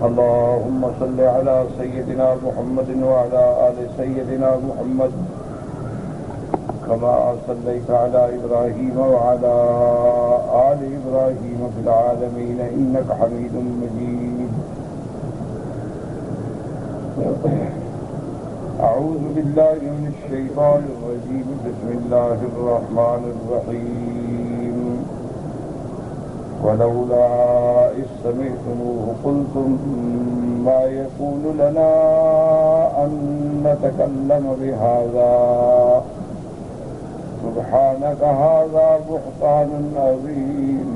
اللهم صل على سيدنا محمد وعلى آل سيدنا محمد كما صليت على إبراهيم وعلى آل إبراهيم في العالمين إنك حميد مجيد. أعوذ بالله من الشيطان الرجيم. بسم الله الرحمن الرحيم. ولولا إذ سمعتموه قلتم ما يكون لنا أن نتكلم بهذا سبحانك هذا بهتان عظيم.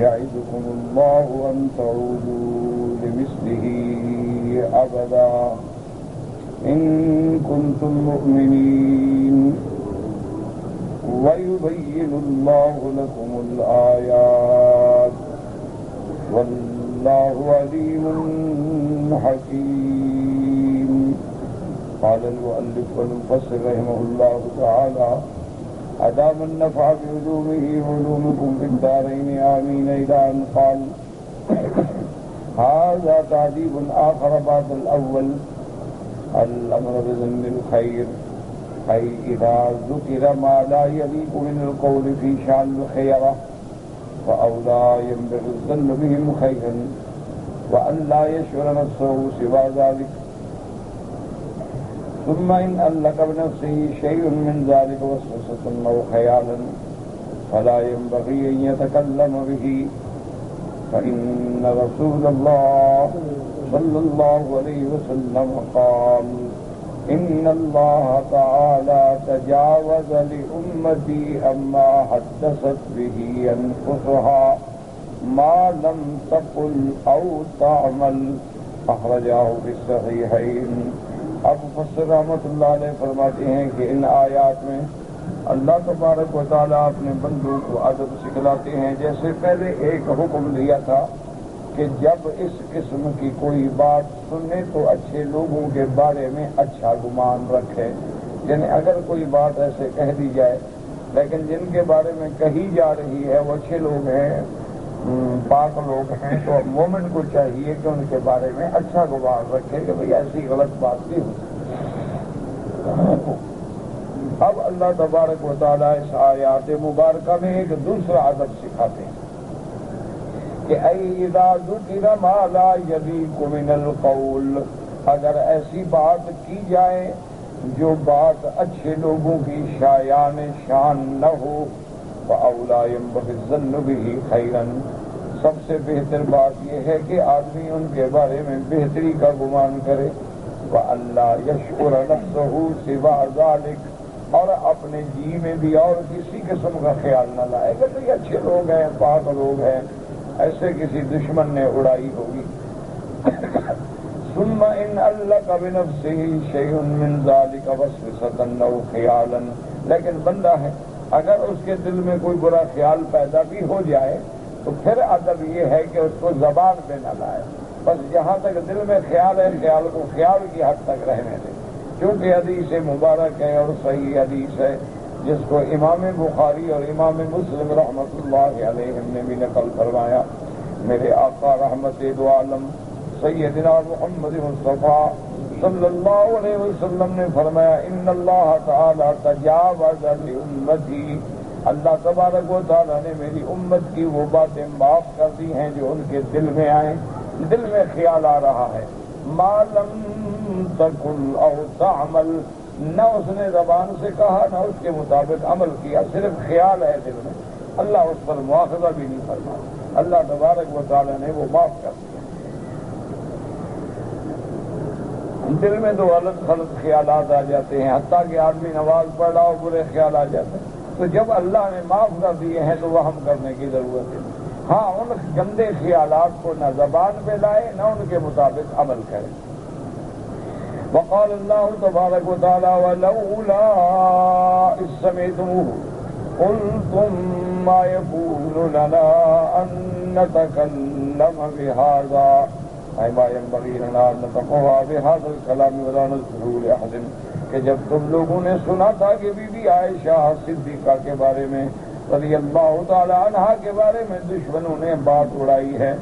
يعظكم الله أن تعودوا لمثله أبدا إن كنتم مؤمنين ويبين الله لكم الآيات والله عليم حكيم. قال المؤلف والمفسر رحمه الله تعالى أدام النفع بعلومه وعلومكم في الدارين آمين. إلى أن قال هذا تعذيب آخر بعد الأول الأمر بظن الخير، أي إذا ذكر ما لا يليق من القول في شأن الخيرة فأولى ينبغي الظن بهم خيرا وأن لا يشعر نفسه سوى ذلك. ثم إن ألق بنفسه شيء من ذلك وسوسة أو خيالا فلا ينبغي أن يتكلم به، فإن رسول الله صلى الله عليه وسلم قال إن الله تعالى تجاوز لأمتي أما حدثت به أنفسها ما لم تقل أو تعمل. أخرجاه في الصحيحين. اب مفسر رحمۃ اللہ علیہ فرماتے ہیں کہ ان آیات میں اللہ تبارک و تعالیٰ اپنے بندوں کو ادب سکھلاتے ہیں. جیسے پہلے ایک حکم دیا تھا کہ جب اس قسم کی کوئی بات سنے تو اچھے لوگوں کے بارے میں اچھا گمان رکھے. یعنی اگر کوئی بات ایسے کہہ دی جائے لیکن جن کے بارے میں کہی جا رہی ہے وہ اچھے لوگ ہیں، پاک لوگ ہیں، تو مومن کو چاہیے کہ ان کے بارے میں اچھا گمان رکھے کہ بھئی ایسی غلط بات نہیں ہو. اب اللہ تبارک و تعالیٰ اس آیات مبارکہ میں ایک دوسرا ادب سکھاتے ہیں کہ اَيْ اِذَا ذُكِرَ مَا لَا يَلِيقُ مِنَ الْقَوْلِ، اگر ایسی بات کی جائے جو بات اچھے لوگوں کی شایان شان نہ ہو فَأَوْلَىٰ يَنبَغِي الظَّنُّ بِهِ خَيْرًا، سب سے بہتر بات یہ ہے کہ آدمی ان کے بارے میں بہتری کا گمان کرے. وَأَلَّا يَشْعُرَ نَفْسَهُ سِوَىٰ ذَلِكَ، اور اپنے جی میں بھی اور کسی قسم کا خیال نہ لائے کہ یہ اچھے لوگ ہیں، پاک لوگ ہیں، ایسے کسی دشمن نے اڑائی ہوگی. ثم ان علق بنفسه شيء من ذلك وسوسة او خيالا، لیکن بندہ ہے اگر اس کے دل میں کوئی برا خیال پیدا بھی ہو جائے تو پھر ادب یہ ہے کہ اس کو زبان پہ نہ لائے، بس جہاں تک دل میں خیال ہے خیال کو خیال کی حد تک رہنے دے. کیونکہ حدیث مبارک ہے اور صحیح حدیث ہے جس کو امام بخاری اور امام مسلم رحمۃ اللہ علیہم نے بھی نقل فرمایا. میرے آقا رحمت دو عالم سیدنا محمد مصطفیٰ صلی اللہ علیہ وسلم نے فرمایا ان اللہ تعالی تجاوز لامتی، اللہ تبارک و تعالیٰ نے میری امت کی وہ باتیں معاف کر دی ہیں جو ان کے دل میں آئیں، دل میں خیال آ رہا ہے. ما لم تقل او تعمل، نہ اس نے زبان سے کہا نہ اس کے مطابق عمل کیا، صرف خیال ہے دل میں، اللہ اس پر مواخذہ بھی نہیں فرما. اللہ تبارک و تعالیٰ نے وہ معاف کر دیا. دل میں تو غلط خیالات آ جاتے ہیں، حتیٰ کہ آدمی نماز پڑھ رہا ہو برے خیال آ جاتے ہیں، تو جب اللہ نے معاف کر دیے ہیں تو وہم کرنے کی ضرورت ہے. ہاں ان گندے خیالات کو نہ زبان پہ لائے نہ ان کے مطابق عمل کرے. وقال اللہ تبارک و تعالی ولولا اذ سمعتموه قلتم ما يكون لنا ان نتكلم بهذا ما ينبغي لنا ان نتقوى بهذا الكلام ولا نذكره لاحد، کہ جب تم لوگوں نے سنا تھا کہ بی بی عائشہ صدیقہ کے بارے میں رضی اللہ تعالی عنہا کے بارے میں دشمنوں نے بات اڑائی ہے،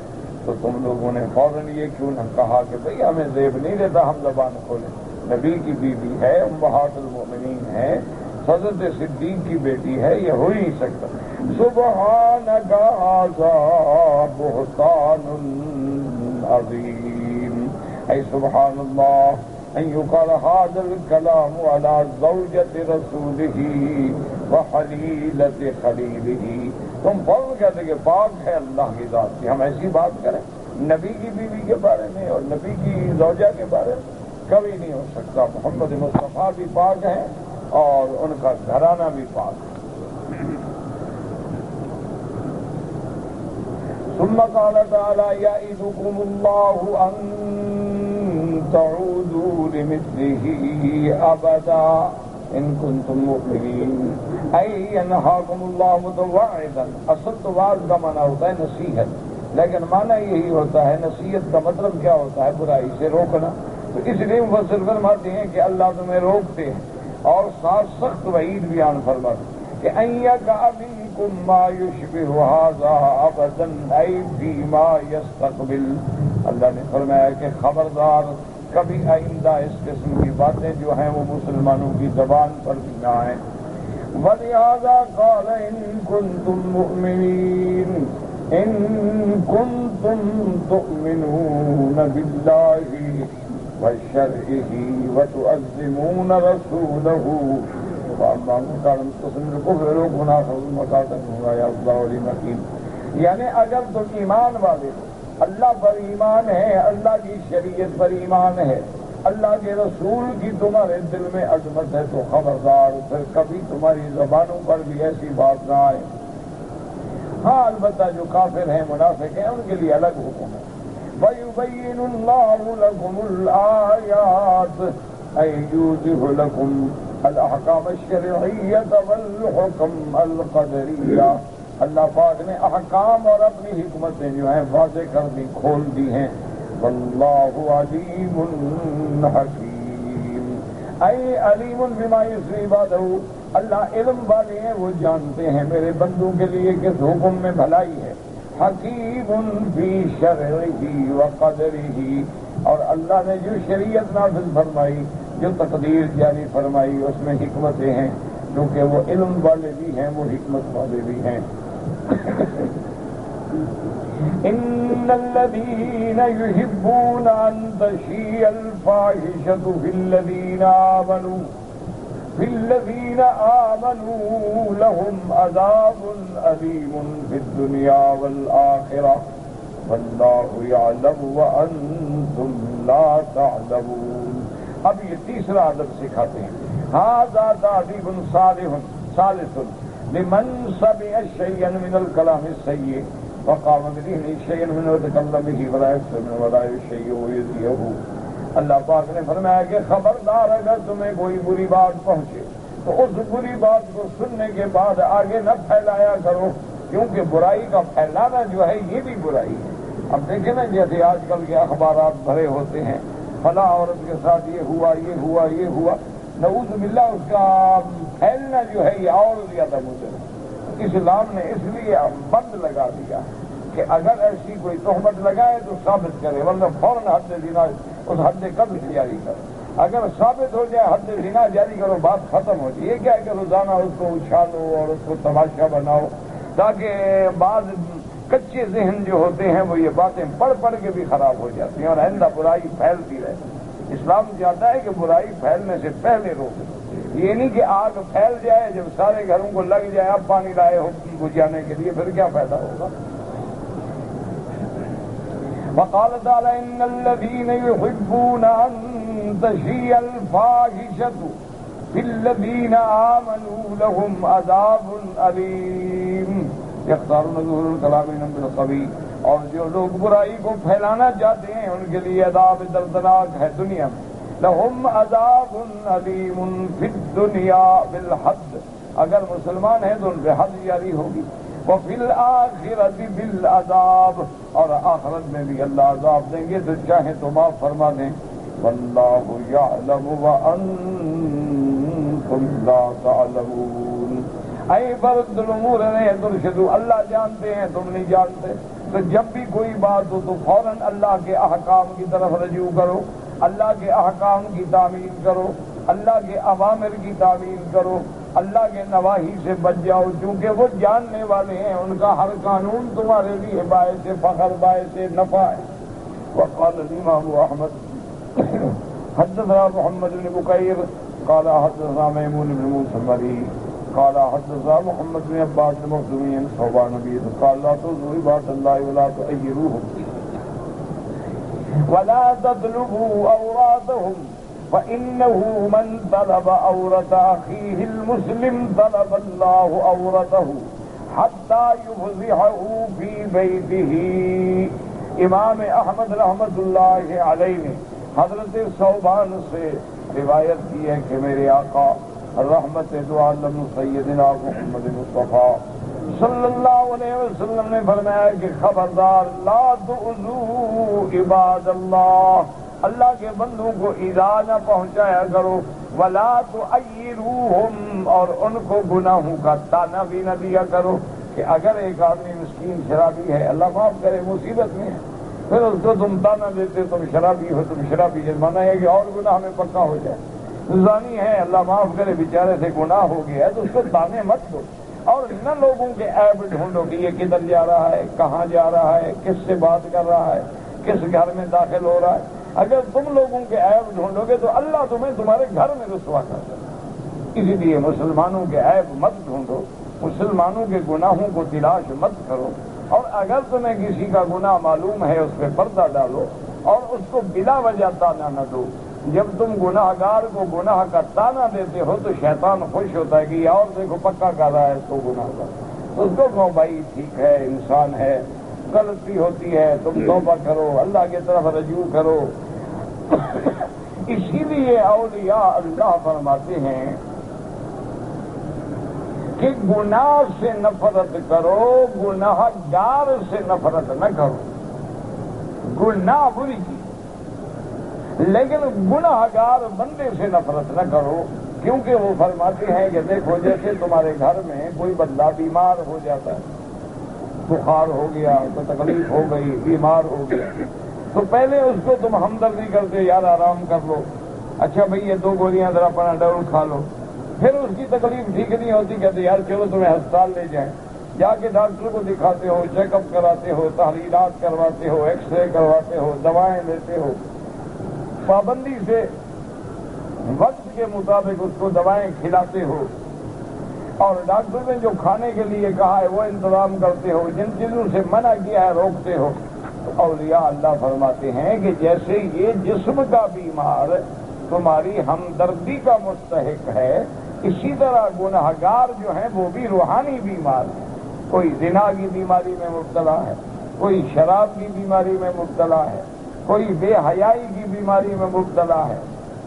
تو تم لوگوں نے فوراً یہ کیوں نہ کہا کہ بھئی ہمیں زیب نہیں دیتا ہم زبان کھولیں؟ نبی کی بیوی ہے، امہات المؤمنین ہے، حضرت صدیق کی بیٹی ہے، یہ ہو ہی نہیں سکتا۔ سبحانک ھذا بہتان عظیم، اے سبحان اللہ ان یقال ھذا الکلام علی زوجۃ رسولہ وحلیلۃ خلیلہ۔ تم فوراً کہتے کہ پاک ہے اللہ کی ذات کی، ہم ایسی بات کریں نبی کی بیوی کے بارے میں اور نبی کی زوجہ کے بارے میں؟ کبھی نہیں ہو سکتا۔ محمد مصطفیٰ بھی پاک ہیں اور ان کا گھرانہ بھی پاک ہے۔ ثم قال تعالی یعظکم اللہ ان تعودوا لمثلہ ابدا ان کنتم مؤمنین، ای ینہاکم اللہ متوعظا۔ اصل تو وعظ کا معنی ہوتا ہے نصیحت، لیکن معنی یہی ہوتا ہے، نصیحت کا مطلب کیا ہوتا ہے؟ برائی سے روکنا۔ تو اس لیے مفسر فرماتے ہیں کہ اللہ تمہیں روکتے ہیں اور ساتھ سخت وعید بیان فرماتے ہیں کہ ان یقع منکم ما یشبہ ھذا ابدا ای فیما یستقبل۔ اللہ نے فرمایا کہ خبردار کبھی آئندہ اس قسم کی باتیں جو ہیں وہ مسلمانوں کی زبان پر بھی نہ آئیں۔ وَلِهَذَا قَالَ إِن كُنتُم مُّؤْمِنِينَ إِن كُنتُم تُؤْمِنُونَ بِاللَّهِ وَشَرْعِهِ وَتُعَظِّمُونَ رَسُولَهُ وَأَمَّا مَنْ كَانَ مُسْتَكْبِرًا فَغُنَاهُ عَلَى یعنی اگر تم ایمان والے ہو، اللہ پر ایمان ہے، اللہ کی شریعت پر ایمان ہے، اللہ کے رسول کی تمہارے دل میں عظمت ہے، تو خبردار پھر کبھی تمہاری زبانوں پر بھی ایسی بات نہ آئے۔ ہاں البتہ جو کافر ہیں، منافق ہیں، ان کے لیے الگ حکم ہے۔ وَيُبَيِّنُ اللَّهُ لَكُمُ الْآيَاتِ أَيْ يُوضِحُ لَكُمْ الْأَحْكَامَ الشَّرْعِيَّةَ وَالْحُكَمَ الْقَدَرِيَّةَ۔ اللہ پاک نے احکام اور اپنی حکمتیں جو ہیں واضح کر دی، کھول دی ہیں۔ واللہ علیم حکیم، اے علیم بما یسری بعدہ، اللہ علم والے ہیں، وہ جانتے ہیں میرے بندوں کے لیے کس حکم میں بھلائی ہے۔ حکیم فی شرعہ وقدرہ، اور اللہ نے جو شریعت نافذ فرمائی، جو تقدیر جاری فرمائی، اس میں حکمتیں ہیں، کیونکہ وہ علم والے بھی ہیں، وہ حکمت والے بھی ہیں۔ ان الذين يحبون ان تشيع الفاحشة في الذين آمنوا لهم عذاب أليم في الدنيا والآخرة والله يعلم وأنتم لا تعلمون۔ اب یہ تیسرا ادب سکھاتے ہیں، هذا تعذيب ثالث لمن سمع شيئا من الكلام السيء وقام به شيئا منه وتكلم به ولا يسمع ولا يشيء ويذيه۔ اللہ پاک نے فرمایا کہ خبردار اگر تمہیں کوئی بری بات پہنچے تو اس بری بات کو سننے کے بعد آگے نہ پھیلایا کرو، کیونکہ برائی کا پھیلانا جو ہے یہ بھی برائی ہے۔ اب دیکھیں نا، جیسے آج کل کے اخبارات بھرے ہوتے ہیں، فلاں عورت کے ساتھ یہ ہوا، یہ ہوا، یہ ہوا، نعوذ باللہ اس کا پھیلنا جو ہے یہ اور زیادہ مضر ہے۔ اسلام نے اس لیے بند لگا دیا کہ اگر ایسی کوئی تہمت لگائے تو ثابت کرے، ورنہ فوراً حد زنا، اس حد قذف جاری کرو۔ اگر ثابت ہو جائے حد زنا جاری کرو، بات ختم ہو جائے۔ یہ کیا ہے کہ روزانہ اس کو اچھالو اور اس کو تماشا بناؤ، تاکہ بعض کچے ذہن جو ہوتے ہیں وہ یہ باتیں پڑھ پڑھ کے بھی خراب ہو جاتی ہیں اور آئندہ برائی پھیلتی رہے۔ اسلام چاہتا ہے کہ برائی پھیلنے سے پہلے روکے، یہ نہیں کہ آگ پھیل جائے، جب سارے گھروں کو لگ جائے اب پانی لائے ہو بجھانے کے لیے، پھر کیا فائدہ ہوگا۔ وقال تعالی ان الذين يحبون ان تشيع الفاحشة في الذين آمنوا لهم عذاب أليم يختارون ظهور الكلام بالقوي، اور جو لوگ برائی کو پھیلانا چاہتے ہیں ان کے لیے عذاب دردناک ہے دنیا میں۔ لهم عذاب علیم فی الدنیا بالحد، اگر مسلمان ہیں تو ان پہ حد جاری ہوگی۔ وفی الآخرۃ بالعذاب، اور آخرت میں بھی اللہ عذاب دیں گے تو چاہیں تو معاف فرما دیں۔ واللہ یعلم وانتم لا تعلمون۔ اے برد الامور ترشدوا، اللہ جانتے ہیں تم نہیں جانتے۔ تو جب بھی کوئی بات ہو تو فوراً اللہ کے احکام کی طرف رجوع کرو، اللہ کے احکام کی تعمیل کرو، اللہ کے اوامر کی تعمیل کرو، اللہ کے نواہی سے بچ جاؤ، چونکہ وہ جاننے والے ہیں، ان کا ہر قانون تمہارے لیے باعث فخر باعث نفع ہے۔ وقال الامام احمد حدثنا محمد بن بكير قال حدثنا ميمون بن موسى قال حدثنا محمد بن عباس المخزومي صوبان نبي قال لا تؤذوا عباد الله ولا تؤيروهم ولا تطلبوا أوراتهم فإنه من طلب عورة أخيه المسلم طلب الله عورته حتى يفضحه في بيته۔ امام احمد رحمت اللہ علیہ نے حضرت صوبان سے روایت کی ہے کہ میرے آقا رحمت دو عالم سیدنا محمد مصطفیٰ صلی اللہ علیہ وسلم نے فرمایا کہ خبردار لا تؤذوا عباد اللہ، اللہ کے بندوں کو ایذا نہ پہنچایا کرو، ولا تعیروہم، اور ان کو گناہوں کا تانا بھی نہ دیا کرو کہ اگر ایک آدمی مسکین شرابی ہے، اللہ معاف کرے مصیبت میں ہے، پھر اس کو تم تانا دیتے تم شرابی ہو، تم شرابی، جرمانہ ہے کہ اور گناہ میں پکا ہو جائے، زانی ہے اللہ معاف کرے بیچارے سے گناہ ہو گیا ہے، تو اس کو تانے مت دو، اور نہ لوگوں کے عیب ڈھونڈو کہ یہ کدھر جا رہا ہے، کہاں جا رہا ہے، کس سے بات کر رہا ہے، کس گھر میں داخل ہو رہا ہے۔ اگر تم لوگوں کے عیب ڈھونڈو گے تو اللہ تمہیں تمہارے گھر میں رسوا کر دے گا۔ اسی لیے مسلمانوں کے عیب مت ڈھونڈو، مسلمانوں کے گناہوں کو تلاش مت کرو، اور اگر تمہیں کسی کا گناہ معلوم ہے اس پہ پردہ ڈالو اور اس کو بلا وجہ تانا نہ دو۔ جب تم گناہ گار کو گناہ کا تانا دیتے ہو تو شیطان خوش ہوتا ہے کہ یہ اور دیکھو پکا کر رہا ہے اس کو گناہ کا، اس کو کہو بھائی ٹھیک ہے، انسان ہے، غلطی ہوتی ہے، تم توبہ کرو، اللہ کی طرف رجوع کرو۔ اسی لیے اولیاء اللہ فرماتے ہیں کہ گناہ سے نفرت کرو، گناہ گار سے نفرت نہ کرو۔ گناہ بری چیز، لیکن گناہ گار بندے سے نفرت نہ کرو، کیونکہ وہ فرماتے ہیں کہ دیکھو جیسے تمہارے گھر میں کوئی بندہ بیمار ہو جاتا ہے، بخار ہو گیا، تو تکلیف ہو گئی، بیمار ہو گیا، تو پہلے اس کو تم ہمدردی کرتے یار آرام کر لو، اچھا بھئی یہ 2 گولیاں ذرا پناڈول کھا لو، پھر اس کی تکلیف ٹھیک نہیں ہوتی کہتے یار چلو تمہیں ہسپتال لے جائیں، جا کے ڈاکٹر کو دکھاتے ہو، چیک اپ کراتے ہو، تحلیلات کرواتے ہو، ایکس رے کرواتے ہو، دوائیں لیتے ہو، پابندی سے وقت کے مطابق اس کو دوائیں کھلاتے ہو، اور ڈاکٹر نے جو کھانے کے لیے کہا ہے وہ انتظام کرتے ہو، جن چیزوں سے منع کیا ہے روکتے ہو۔ تو اولیاء اللہ فرماتے ہیں کہ جیسے یہ جسم کا بیمار تمہاری ہمدردی کا مستحق ہے، اسی طرح گنہگار جو ہیں وہ بھی روحانی بیمار ہیں۔ کوئی زنا کی بیماری میں مبتلا ہے، کوئی شراب کی بیماری میں مبتلا ہے، کوئی بے حیائی کی بیماری میں مبتلا ہے،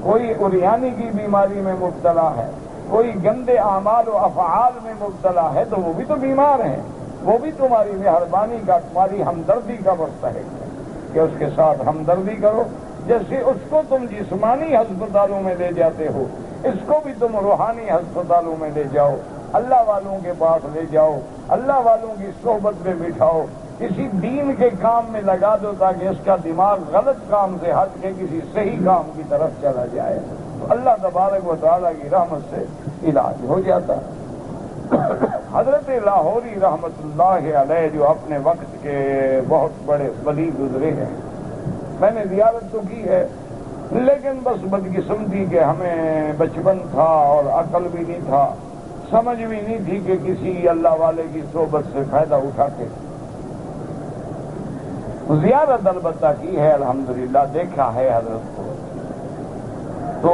کوئی عریانی کی بیماری میں مبتلا ہے، کوئی گندے اعمال و افعال میں مبتلا ہے، تو وہ بھی تو بیمار ہیں، وہ بھی تمہاری مہربانی کا، تمہاری ہمدردی کا مستحق ہے کہ اس کے ساتھ ہمدردی کرو۔ جیسے اس کو تم جسمانی ہسپتالوں میں لے جاتے ہو، اس کو بھی تم روحانی ہسپتالوں میں لے جاؤ، اللہ والوں کے پاس لے جاؤ، اللہ والوں کی صحبت میں بٹھاؤ، کسی دین کے کام میں لگا دو تاکہ اس کا دماغ غلط کام سے ہٹ کے کسی صحیح کام کی طرف چلا جائے، تو اللہ تبارک و تعالیٰ کی رحمت سے علاج ہو جاتا ہے۔ حضرت لاہوری رحمت اللہ علیہ جو اپنے وقت کے بہت بڑے ولی گزرے ہیں، میں نے زیارت تو کی ہے لیکن بس بدقسمتی کہ ہمیں بچپن تھا اور عقل بھی نہیں تھا، سمجھ بھی نہیں تھی کہ کسی اللہ والے کی صحبت سے فائدہ اٹھا کے زیارت البتہ کی ہے، الحمدللہ دیکھا ہے حضرت کو۔ تو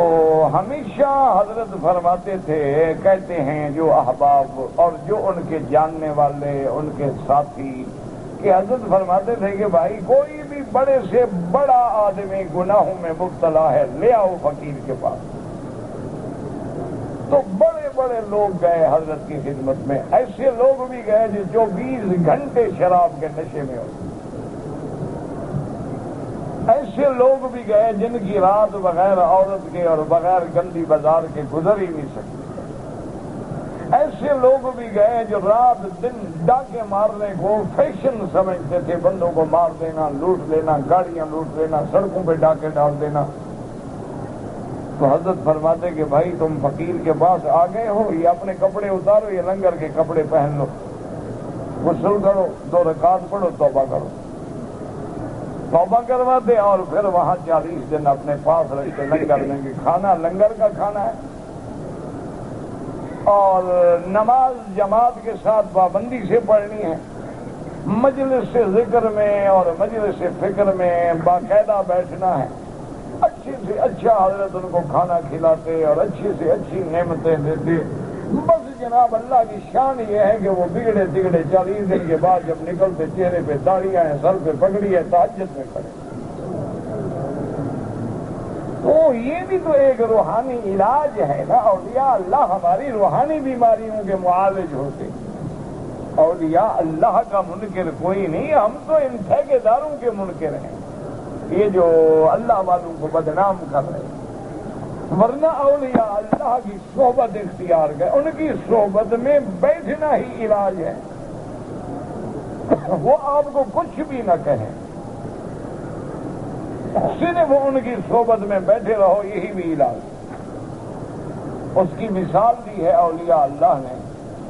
ہمیشہ حضرت فرماتے تھے، کہتے ہیں جو احباب اور جو ان کے جاننے والے، ان کے ساتھی، کہ حضرت فرماتے تھے کہ بھائی کوئی بھی بڑے سے بڑا آدمی گناہوں میں مبتلا ہے، لے آؤ فقیر کے پاس۔ تو بڑے بڑے لوگ گئے حضرت کی خدمت میں، ایسے لوگ بھی گئے جو 24 گھنٹے شراب کے نشے میں ہوتے، ایسے لوگ بھی گئے جن کی رات بغیر عورت کے اور بغیر گندی بازار کے گزر ہی نہیں سکتے، ایسے لوگ بھی گئے جو رات دن ڈاکے مارنے کو فیشن سمجھتے تھے، بندوں کو مار دینا، لوٹ لینا، گاڑیاں لوٹ لینا، سڑکوں پہ ڈاکے ڈال دینا۔ تو حضرت فرماتے کہ بھائی تم فقیر کے پاس آ گئے ہو، یہ اپنے کپڑے اتارو، یہ لنگر کے کپڑے پہن لو، غسل کرو، 2 رکعت پڑھو، توبہ کرو۔ توبہ کرواتے اور پھر وہاں 40 دن اپنے پاس رکھتے لنگر میں کہ کھانا لنگر کا کھانا ہے، اور نماز جماعت کے ساتھ پابندی سے پڑھنی ہے، مجلس سے ذکر میں اور مجلس سے فکر میں باقاعدہ بیٹھنا ہے، اچھے سے اچھا حضرت ان کو کھانا کھلاتے اور اچھی سے اچھی نعمتیں دیتے۔ بس جناب اللہ کی شان یہ ہے کہ وہ بگڑے تگڑے 40 دن کے بعد جب نکلتے چہرے پہ داڑیاں ہیں، سر پہ پگڑی ہے، تہجد میں کھڑے۔ تو یہ بھی تو ایک روحانی علاج ہے نا، اولیاء اللہ ہماری روحانی بیماریوں کے معالج ہوتے، اولیاء اللہ کا منکر کوئی نہیں، ہم تو ان ٹھیکے داروں کے منکر ہیں، یہ جو اللہ والوں کو بدنام کر رہے ہیں۔ ورنہ اولیاء اللہ کی صحبت اختیار کرے، ان کی صحبت میں بیٹھنا ہی علاج ہے، وہ آپ کو کچھ بھی نہ کہیں، صرف ان کی صحبت میں بیٹھے رہو، یہی بھی علاج۔ اس کی مثال دی ہے اولیاء اللہ نے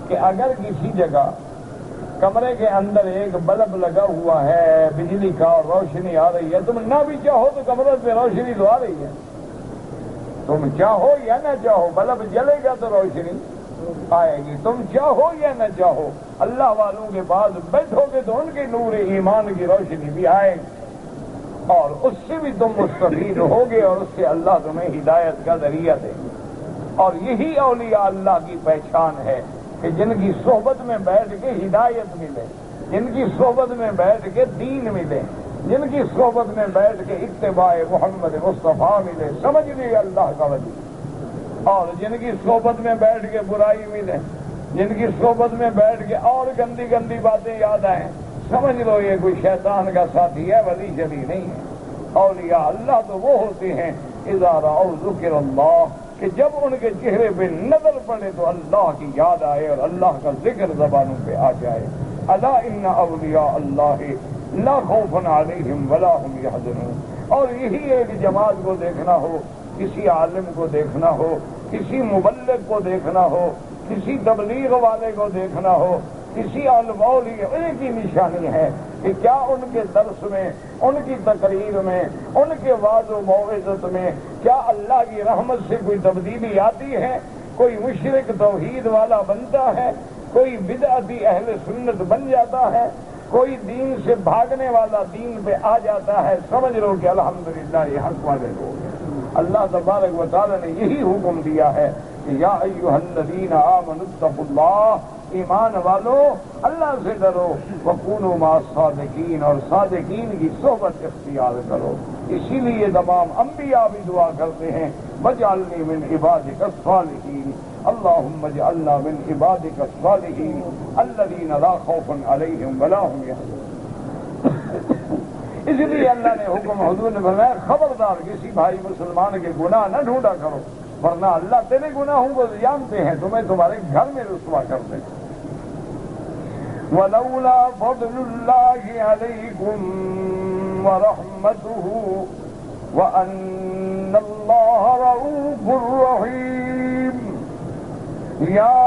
کہ اگر کسی جگہ کمرے کے اندر ایک بلب لگا ہوا ہے بجلی کا اور روشنی آ رہی ہے، تم نہ بھی چاہو تو کمرے میں روشنی تو آ رہی ہے، تم چاہو یا نہ چاہو بلب جلے گا تو روشنی آئے گی، تم چاہو یا نہ چاہو اللہ والوں کے بعد بیٹھو گے تو ان کے نور ایمان کی روشنی بھی آئے گی، اور اس سے بھی تم مستفید ہوگے، اور اس سے اللہ تمہیں ہدایت کا ذریعہ دے گا۔ اور یہی اولیاء اللہ کی پہچان ہے کہ جن کی صحبت میں بیٹھ کے ہدایت ملے، جن کی صحبت میں بیٹھ کے دین ملے، جن کی صحبت میں بیٹھ کے اتباع محمد مصطفیٰ ملے، سمجھ لیے اللہ کا ولی، اور جن کی صحبت میں بیٹھ کے برائی ملے، جن کی صحبت میں بیٹھ کے اور گندی گندی باتیں یاد آئیں، سمجھ لو یہ کوئی شیطان کا ساتھی ہے، ولی شلی نہیں ہے۔ اولیاء اللہ تو وہ ہوتے ہیں اذا رأوا ذکر اللہ، کہ جب ان کے چہرے پہ نظر پڑے تو اللہ کی یاد آئے اور اللہ کا ذکر زبانوں پہ آ جائے۔ الا ان اولیاء اللہ لا خوف علیہم ولا هم یحزنون۔ اور یہی ایک جماعت کو دیکھنا ہو، کسی عالم کو دیکھنا ہو، کسی مبلغ کو دیکھنا ہو، کسی تبلیغ والے کو دیکھنا ہو، کسی علماء کی نشانی ہے کہ کیا ان کے درس میں، ان کی تقریر میں، ان کے وعظ و موعظت میں کیا اللہ کی رحمت سے کوئی تبدیلی آتی ہے، کوئی مشرک توحید والا بنتا ہے، کوئی بدعتی اہل سنت بن جاتا ہے، کوئی دین سے بھاگنے والا دین پہ آ جاتا ہے، سمجھ لو کہ الحمدللہ یہ حق والے لوگ۔ اللہ تبارک و تعالی نے یہی حکم دیا ہے کہ یا ایھا الذین آمنوا اتقوا اللہ، ایمان والو اللہ سے ڈرو، وکونوا مع الصادقین، اور صادقین کی صحبت اختیار کرو۔ اسی لیے تمام انبیاء بھی دعا کرتے ہیں وجعلنی من عبادک الصالحین، اللہم اجعلنا من عبادک الصالحین الذین لا خوف علیہم ولا هم یحزنون۔ اس لیے اللہ نے حکم حضور نے فرمایا خبردار کسی بھائی مسلمان کے گناہ نہ ڈھونڈا کرو، ورنہ اللہ تیرے گناہوں کو جانتے ہیں، تمہیں تمہارے گھر میں رسوا کر دیں۔ وَلَوْلَا فَضْلُ اللَّهِ عَلَيْكُمْ وَرَحْمَتُهُ وَأَنَّ اللَّهَ رَءُوفٌ رَحِيمٌ يَا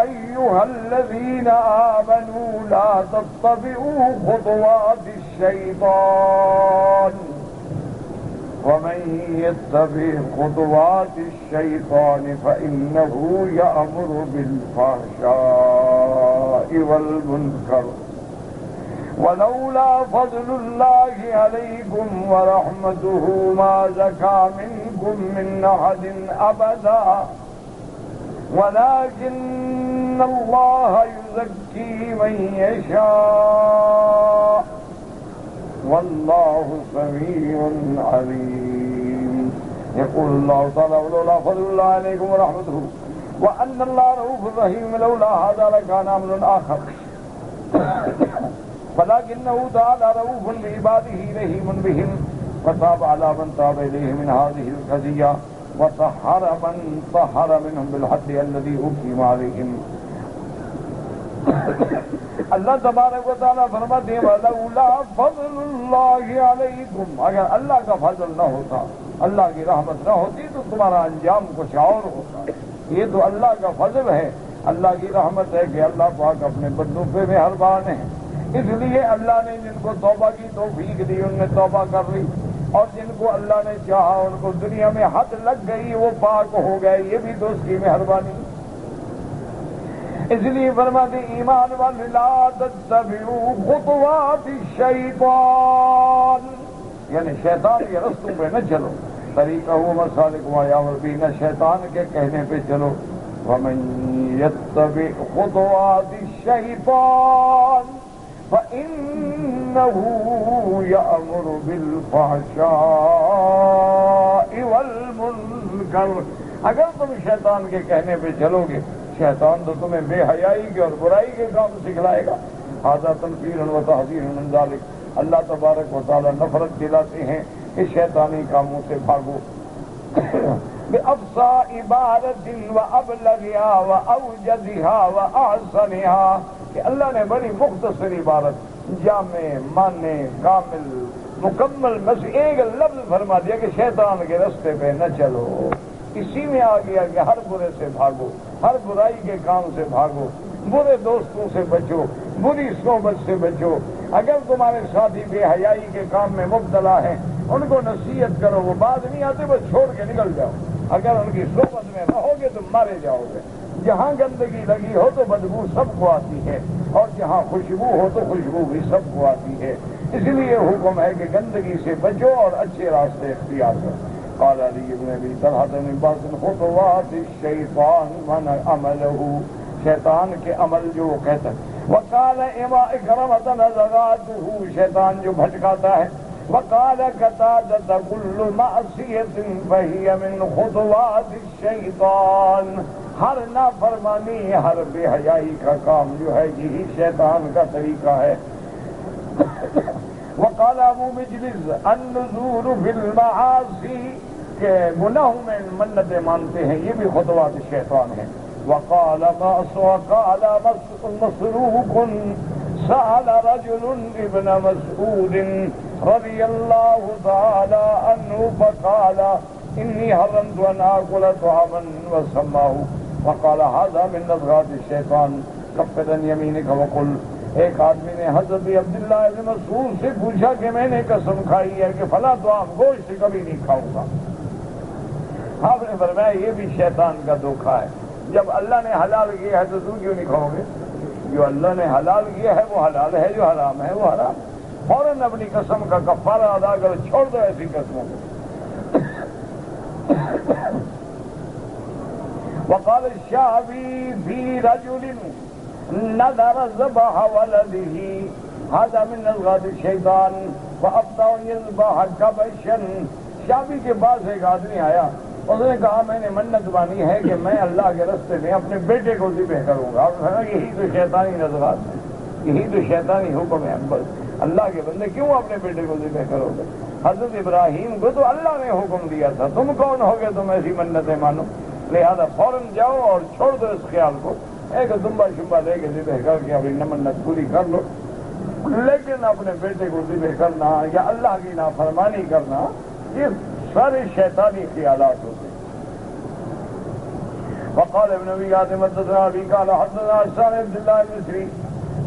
أَيُّهَا الَّذِينَ آمَنُوا لَا تَتَّبِعُوا خُطُوَاتِ الشَّيْطَانِ وَمَن يَتَّبِعْ خُطُوَاتِ الشَّيْطَانِ فَإِنَّهُ يَأْمُرُ بِالْفَحْشَاءِ وَالْمُنكَرِ وَلَوْلَا فَضْلُ اللَّهِ عَلَيْكُمْ وَرَحْمَتُهُ مَا زَكَىٰ مِنكُم مِّنْ أَحَدٍ أَبَدًا وَلَٰكِنَّ اللَّهَ يُزَكِّي مَن يَشَاءُ واللہ سمیع علیم۔ یقول اللہ تعالیٰ ولولا فضل اللہ علیکم ورحمتہ وان اللہ رؤوف رحیم لولا هذا لكان امر آخر فلكنه تعالى رؤوف بعباده رحیم بهم وتاب على من تاب اليه من هذه الخزية وطهر من طهر منهم بالحد الذي أقيم عليهم اللہ تبارک و تعالیٰ فرماتے ہیں وَلَوْلَا فَضْلُ اللَّهِ عَلَيْكُمْ، اگر اللہ کا فضل نہ ہوتا، اللہ کی رحمت نہ ہوتی تو تمہارا انجام کچھ اور ہوتا۔ یہ تو اللہ کا فضل ہے، اللہ کی رحمت ہے کہ اللہ پاک اپنے بندوں پہ مہربان ہے، اس لیے اللہ نے جن کو توبہ کی توفیق دی ان نے توبہ کر لی، اور جن کو اللہ نے چاہا ان کو دنیا میں حد لگ گئی وہ پاک ہو گئے، یہ بھی تو اس کی مہربانی۔ اس لیے فرماتے ایمان والے لا تتبعوا خطوات الشیطان، یعنی شیطان کے رستوں پہ نہ چلو، طریقہ ہو مسالک ویامر بھی، نہ شیطان کے کہنے پہ چلو۔ ومن يتبع خطوات الشیطان فإنه يأمر بالفحشاء والمنکر، اگر تم شیطان کے کہنے پہ چلو گے شیطان تو تمہیں بے حیائی کے اور برائی کے کام سکھلائے گا۔ ھذا تنفیر و تحذیر من ذلک، اللہ تبارک و تعالی نفرت دلاتے ہیں کہ شیطانی کاموں سے بھاگو۔ بأفصح عبارت وأبلغها وأوجزها وأحسنها، کہ اللہ نے بڑی مختصر عبارت، جامع، معنی، کامل، مکمل، بس ایک لفظ فرما دیا کہ شیطان کے رستے پہ نہ چلو، اسی میں آ گیا کہ ہر برے سے بھاگو، ہر برائی کے کام سے بھاگو، برے دوستوں سے بچو، بری صحبت سے بچو، اگر تمہارے ساتھی بے حیائی کے کام میں مبتلا ہیں ان کو نصیحت کرو، وہ بعد نہیں آتے بس چھوڑ کے نکل جاؤ، اگر ان کی صحبت میں رہو گے تو مارے جاؤ گے۔ جہاں گندگی لگی ہو تو بدبو سب کو آتی ہے، اور جہاں خوشبو ہو تو خوشبو بھی سب کو آتی ہے، اس لیے حکم ہے کہ گندگی سے بچو اور اچھے راستے اختیار کرو۔ قال علی بن ابی طلحہ من بعض خطوات الشیطان من عملہ، شیطان کے عمل جو وہ کہتا ہے، وقال اکرمۃ نزغاتہ، شیطان جو بھٹکاتا ہے، وقال قتادہ کل معصیۃ فہی من خطوات الشیطان، ہر نافرمانی، ہر بے حیائی کا کام جو ہے یہی شیطان کا طریقہ ہے۔ وقال ابو مجلس النذور فی المعاصی، کہ گناہوں میں منتیں مانتے ہیں یہ بھی خطوات شیطان ہیں۔ وقال مسروق سأل رجل ابن مسعود رضی اللہ تعالی عنہ فقال انی حرمت ان آکل طعاما وسماه وقال هذا من نزغات الشیطان کفر عن یمینک وقل، ایک آدمی نے حضرت عبداللہ ابن مسعود سے پوچھا کہ میں نے قسم کھائی ہے کہ فلاں طعام گوشت کبھی نہیں کھاؤں گا، آپ نے فرمایا یہ بھی شیطان کا دھوکہ ہے، جب اللہ نے حلال کیا ہے تو تم کیوں نہیں کھاؤ گے؟ جو اللہ نے حلال کیا ہے وہ حلال ہے، جو حرام ہے وہ حرام، فوراً اپنی قسم کا کفارہ ادا کرو، چھوڑ دو ایسی قسموں کو۔ وقال الشعبی فی رجل نذر ذبح ولده هذا من نزغات الشیطان فابطأ يذبح کبشا، شعبی کے پاس ایک آدمی آیا، اس نے کہا میں نے منت مانی ہے کہ میں اللہ کے رستے میں اپنے بیٹے کو ذبح کروں گا، آپ نے کہا یہی تو شیطانی نزغات ہے، یہی تو شیطانی حکم ہے، بس اللہ کے بندے کیوں اپنے بیٹے کو ذبح کرو گے؟ حضرت ابراہیم کو تو اللہ نے حکم دیا تھا، تم کون ہو گے تم ایسی منتیں مانو؟ لہذا فوراً جاؤ اور چھوڑ دو اس خیال کو، ایک دمبا شمبا لے کے ذبح کر کے اپنی منت پوری کر لو، لیکن اپنے بیٹے کو ذبح کرنا یا اللہ کی نافرمانی کرنا یہ سارے شیطانی خیالات ہوتے ہیں۔ وقال ابن ابی حاتم حدثنا ابی قال حدثنا حسان بن عبد الله المصری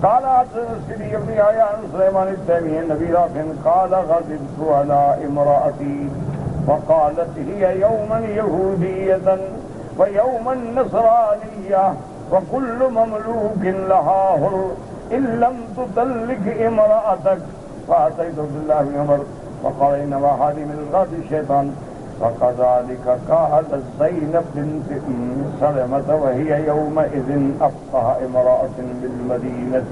قال حدثنا السدی بن یحیی عن سلیمان التیمی نبی رافع قال غضبت على امرأتی وقالت هي يوما يهودية ويوما نصرانية وكل مملوك لها حر إن لم تطلق امرأتك، فأتيت عبد الله بن عمر وقال إنما هذه من نزغات الشيطان، وكذلك قالت زينب بنت سلمة وهي يومئذ أفقه امرأة بالمدينة۔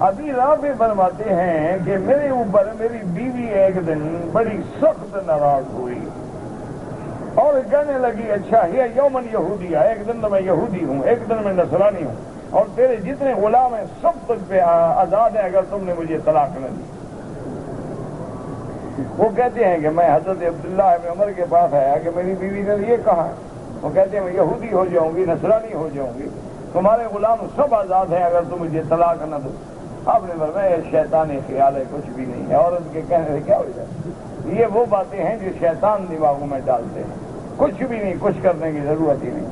ابھی رافع فرماتے ہیں کہ میرے اوپر میری بیوی ایک دن بڑی سخت ناراض ہوئی اور کہنے لگی اچھا یہ یومن یہودیہ، ایک دن تو میں یہودی ہوں، ایک دن میں نصرانی ہوں، اور تیرے جتنے غلام ہیں سب تک پہ آزاد ہیں اگر تم نے مجھے طلاق نہ دی۔ وہ کہتے ہیں کہ میں حضرت عبداللہ ابن عمر کے پاس آیا کہ میری بیوی نے یہ کہا، وہ کہتے ہیں میں یہودی ہو جاؤں گی، نصرانی ہو جاؤں گی، تمہارے غلام سب آزاد ہیں اگر تم مجھے طلاق نہ دو. آپ نے فرمایا شیطان خیال ہے، کچھ بھی نہیں ہے. عورت کے کہنے سے کیا ہو جائے؟ یہ وہ باتیں ہیں جو شیطان دماغوں میں ڈالتے ہیں. کچھ بھی نہیں، کچھ کرنے کی ضرورت ہی نہیں.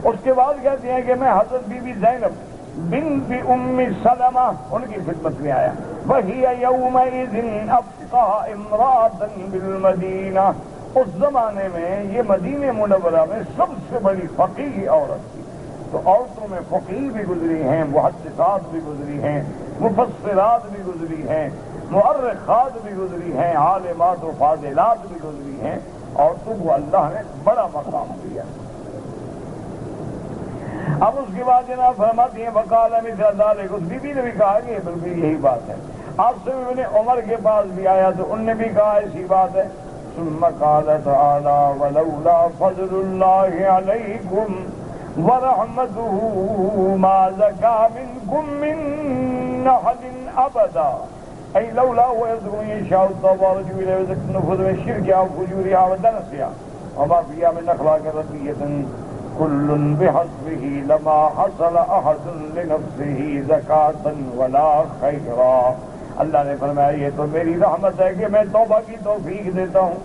اس کے بعد کہتے ہیں کہ میں حضرت بی بی زینب بنت ام سلمہ ان کی خدمت میں آیا. وہی یومئذ افقہ امراۃ بالمدینہ، اس زمانے میں یہ مدینہ منورہ میں سب سے بڑی فقیہ عورت تھی. تو عورتوں میں فقیہ بھی گزری ہیں، محدثات بھی گزری ہیں، مفسرات بھی گزری ہیں، مؤرخات بھی گزری ہیں، عالمات و فاضلات بھی گزری ہیں. عورتوں کو اللہ نے بڑا مقام دیا. اب اس کے بعد جناب فرماتی ہیں وقال مثل ذلک، اس بی بی نے بھی کہا کہ بالکل یہی بات ہے. آپ سے ابن عمر کے پاس بھی آیا تو ان نے بھی کہا ایسی بات ہے. ثم قال تعالی ولولا فضل اللہ علیکم ورحمته ما زکا منکم من احد ابدا ای لولا ويذكر يشاء الله ورجو الى نفوذ الشرك وفجورها ودنسها وما فيها من اخلاق رضيه كل بحسبه لما حصل احد لنفسه زکاة ولا خیرا. اللہ نے فرمایا یہ تو میری رحمت ہے کہ میں توبہ کی توفیق دیتا ہوں،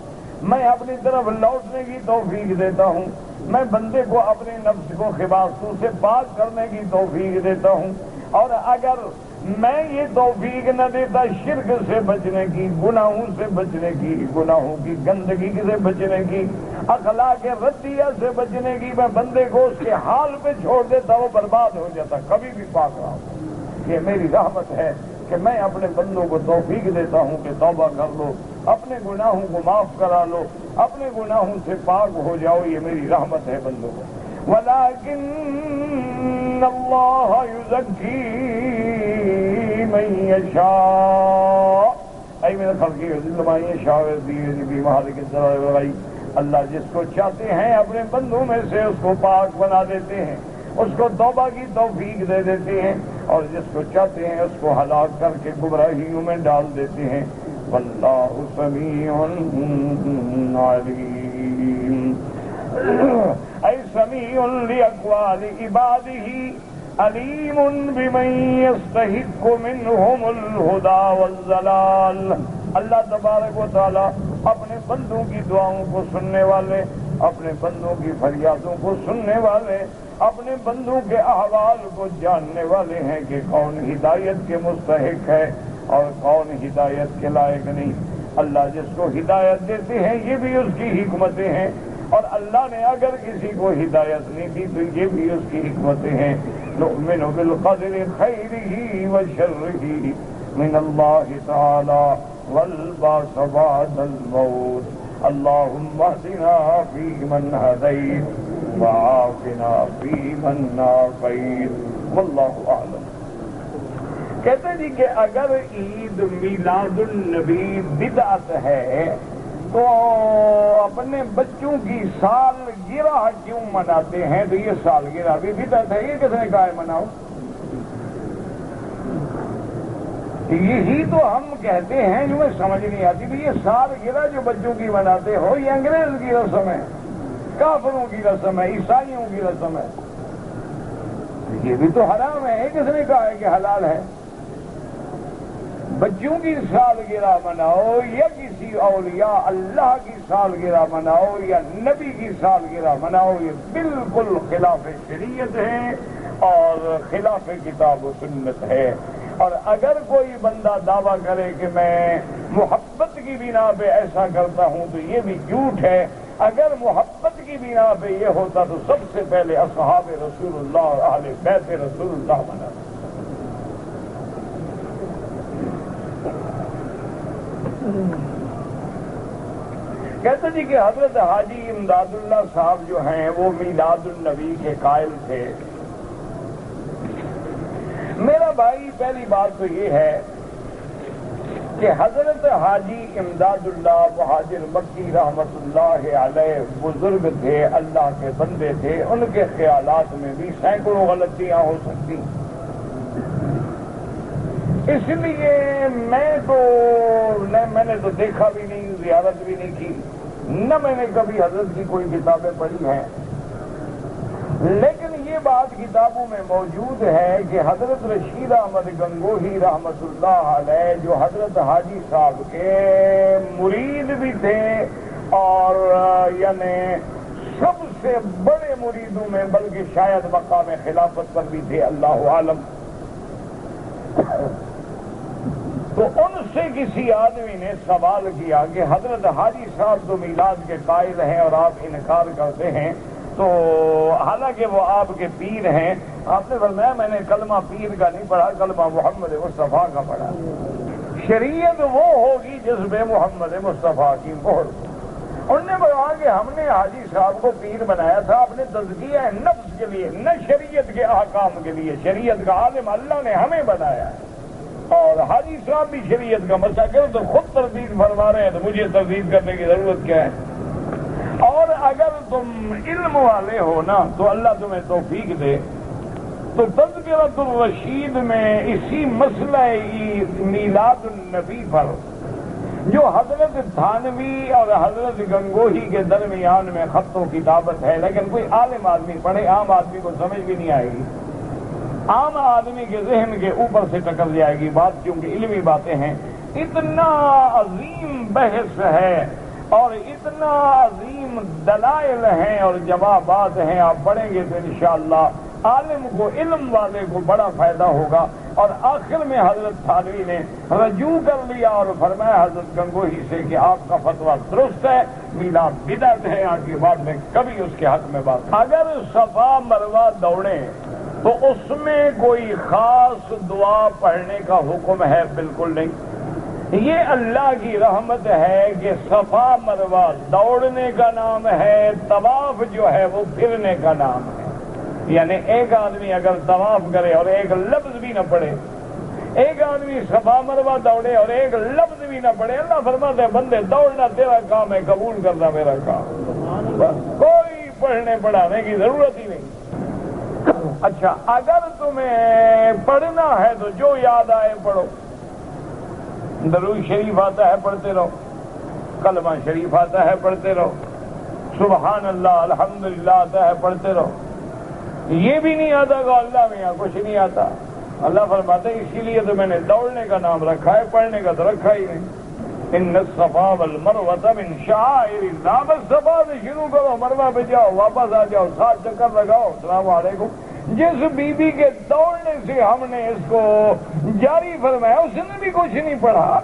میں اپنی طرف لوٹنے کی توفیق دیتا ہوں، میں بندے کو اپنے نفس کو خباثوں سے پاک کرنے کی توفیق دیتا ہوں. اور اگر میں یہ توفیق نہ دیتا شرک سے بچنے کی، گناہوں سے بچنے کی، گناہوں کی گندگی سے بچنے کی، اخلاق ردیہ سے بچنے کی، میں بندے کو اس کے حال پہ چھوڑ دیتا، وہ برباد ہو جاتا، کبھی بھی پاک رہا. یہ میری رحمت ہے کہ میں اپنے بندوں کو توفیق دیتا ہوں کہ توبہ کر لو، اپنے گناہوں کو معاف کرا لو، اپنے گناہوں سے پاک ہو جاؤ. یہ میری رحمت ہے بندوں کو. وَلَٰكِنَّ اللَّهَ يُزَكِّي مَن يَشَاءُ أَيْ مِنَ خَلْقِهِ يُضِلُّ مَن يَشَاءُ وَيَهْدِي بِمَهْدِكَ الضَّلَالِ. اللہ جس کو چاہتے ہیں اپنے بندوں میں سے اس کو پاک بنا دیتے ہیں، اس کو توبہ کی توفیق دے دیتے ہیں، اور جس کو چاہتے ہیں اس کو ہلاک کر کے گمراہیوں میں ڈال دیتے ہیں. واللہ سمیع علیم. اے سمیع لاقوال عبادہ علیم بمن یستحق منہم الہدی والضلال. اللہ تبارک و تعالی اپنے بندوں کی دعاؤں کو سننے والے، اپنے بندوں کی فریادوں کو سننے والے، اپنے بندوں کے احوال کو جاننے والے ہیں کہ کون ہدایت کے مستحق ہے اور کون ہدایت کے لائق نہیں. اللہ جس کو ہدایت دیتے ہیں یہ بھی اس کی حکمتیں ہیں، اور اللہ نے اگر کسی کو ہدایت نہیں دی تو یہ بھی اس کی حکمتیں ہیں. نؤمن بالقدر خیرہ وشرہ من اللہ تعالی والبعث بعد الموت. اللہم اہدنا فیمن ہدیت وعافنا فیمن عافیت واللہ اعلم. کہتے ہیں جی کہ اگر عید میلاد النبی بدعت ہے تو اپنے بچوں کی سالگرہ کیوں مناتے ہیں؟ تو یہ سالگرہ بھی بدعت ہے. یہ کس نے کہا ہے مناؤ؟ یہی تو ہم کہتے ہیں جو میں سمجھ نہیں آتی کہ یہ سالگرہ جو بچوں کی مناتے ہو یہ انگریز کی رسم ہے، کافروں کی رسم ہے، عیسائیوں کی رسم ہے. یہ بھی تو حرام ہے. کس نے کہا ہے کہ حلال ہے؟ بچوں کی سالگرہ مناؤ یا کسی اولیاء اللہ کی سالگرہ مناؤ یا نبی کی سالگرہ مناؤ، یہ بالکل خلاف شریعت ہے اور خلاف کتاب و سنت ہے. اور اگر کوئی بندہ دعویٰ کرے کہ میں محبت کی بنا پہ ایسا کرتا ہوں تو یہ بھی جھوٹ ہے. اگر محبت کی بنا پہ یہ ہوتا تو سب سے پہلے اصحاب رسول اللہ اور اہل بیت رسول اللہ مناتے. کہتے جی کہ حضرت حاجی امداد اللہ صاحب جو ہیں وہ میلاد النبی کے قائل تھے. میرا بھائی پہلی بات تو یہ ہے کہ حضرت حاجی امداد اللہ مہاجر مکی رحمت اللہ علیہ بزرگ تھے، اللہ کے بندے تھے. ان کے خیالات میں بھی سینکڑوں غلطیاں ہو سکتی. اس لیے میں نے تو دیکھا بھی نہیں، زیارت بھی نہیں کی، نہ میں نے کبھی حضرت کی کوئی کتابیں پڑھی ہیں. لیکن یہ بات کتابوں میں موجود ہے کہ حضرت رشید احمد گنگوہی رحمت اللہ علیہ جو حضرت حاجی صاحب کے مرید بھی تھے اور یعنی سب سے بڑے مریدوں میں بلکہ شاید مقام خلافت پر بھی تھے، اللہ عالم، تو ان سے کسی آدمی نے سوال کیا کہ حضرت حاجی صاحب تو میلاد کے قائل ہیں اور آپ انکار کرتے ہیں، تو حالانکہ وہ آپ کے پیر ہیں، آپ نے فرمایا میں نے کلمہ پیر کا نہیں پڑھا، کلمہ محمد مصطفیٰ کا پڑھا۔ شریعت وہ ہوگی جس میں محمد مصطفیٰ کی مہر۔ انہوں نے کہا کہ ہم نے حاجی صاحب کو پیر بنایا تھا اپنے تزکیہ نفس کے لیے، نہ شریعت کے احکام کے لیے۔ شریعت کا عالم اللہ نے ہمیں بنایا ہے، اور حاجی صاحب بھی شریعت کا مسئلہ کرو تو خود تردید فرما رہے ہیں، تو مجھے تردید کرنے کی ضرورت کیا ہے؟ اور اگر تم علم والے ہو نا تو اللہ تمہیں توفیق دے، تو تذکرۃ الرشید میں اسی مسئلہ میلاد النبی پر جو حضرت تھانوی اور حضرت گنگوہی کے درمیان میں خط و کتابت ہے، لیکن کوئی عالم آدمی پڑھے، عام آدمی کو سمجھ بھی نہیں آئے گی، عام آدمی کے ذہن کے اوپر سے ٹکر جائے گی بات، کیونکہ علمی باتیں ہیں۔ اتنا عظیم بحث ہے اور اتنا عظیم دلائل ہیں اور جوابات ہیں، آپ پڑھیں گے تو انشاءاللہ عالم کو، علم والے کو بڑا فائدہ ہوگا۔ اور آخر میں حضرت تھانوی نے رجوع کر لیا اور فرمایا حضرت گنگوہی سے کہ آپ کا فتویٰ درست ہے، میلاد بدعت ہے، آگے بعد میں کبھی اس کے حق میں بات۔ اگر صفا مروہ دوڑیں تو اس میں کوئی خاص دعا پڑھنے کا حکم ہے؟ بالکل نہیں۔ یہ اللہ کی رحمت ہے کہ صفا مروہ دوڑنے کا نام ہے، طواف جو ہے وہ پھرنے کا نام ہے۔ یعنی ایک آدمی اگر طواف کرے اور ایک لفظ بھی نہ پڑھے، ایک آدمی صفا مروہ دوڑے اور ایک لفظ بھی نہ پڑھے، اللہ فرماتا ہے بندے دوڑنا تیرا کام ہے، قبول کرنا میرا کام، بس کوئی پڑھنے پڑھانے کی ضرورت ہی نہیں۔ اچھا، اگر تمہیں پڑھنا ہے تو جو یاد آئے پڑھو، درود شریف آتا ہے پڑھتے رہو، کلمہ شریف آتا ہے پڑھتے رہو، سبحان اللہ الحمدللہ آتا ہے پڑھتے رہو۔ یہ بھی نہیں آتا کہ اللہ میں یہاں کچھ نہیں آتا، اللہ فرماتے ہیں اسی لیے تو میں نے دوڑنے کا نام رکھا ہے، پڑھنے کا تو رکھا ہی نہیں۔ ان الصفا والمروہ من شعائر اللہ، بس صفا سے شروع کرو، مروہ پہ جاؤ، واپس آ جاؤ، 7 چکر لگاؤ، السلام علیکم۔ جس بی بی کے دوڑنے سے ہم نے اس کو جاری فرمایا اس نے بھی کچھ نہیں پڑھا۔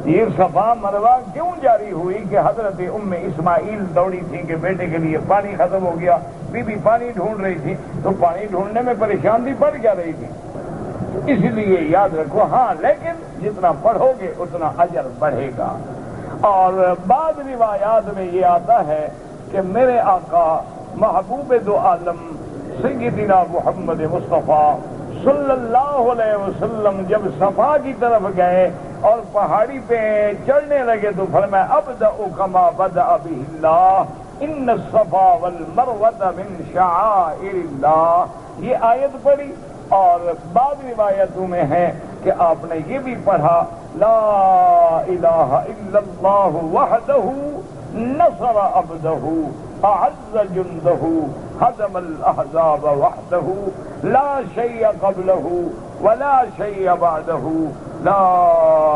یہ صفا مروہ کیوں جاری ہوئی کہ حضرت ام اسماعیل دوڑی تھی کہ بیٹے کے لیے پانی ختم ہو گیا، بی بی پانی ڈھونڈ رہی تھی، تو پانی ڈھونڈنے میں پریشان بھی پڑ کیا رہی تھی، اس لیے یاد رکھو۔ ہاں لیکن جتنا پڑھو گے اتنا اجر بڑھے گا۔ اور بعض روایات میں یہ آتا ہے کہ میرے آقا محبوب دو عالم سیدنا محمد مصطفیٰ صلی اللہ علیہ وسلم جب صفا کی طرف گئے اور پہاڑی پہ چڑھنے لگے تو فرمایا ابدأ کما بدأ بہ اللہ ان الصفا والمروہ من شعائر اللہ، یہ آیت پڑھی۔ اور بعض روایتوں میں ہے کہ آپ نے یہ بھی پڑھا لا الہ الا اللہ وحدہ نصر عبدہ اعز جندہ ہزم الاحزاب وحدہ لا شیء قبلہ ولا شیء بعدہ لا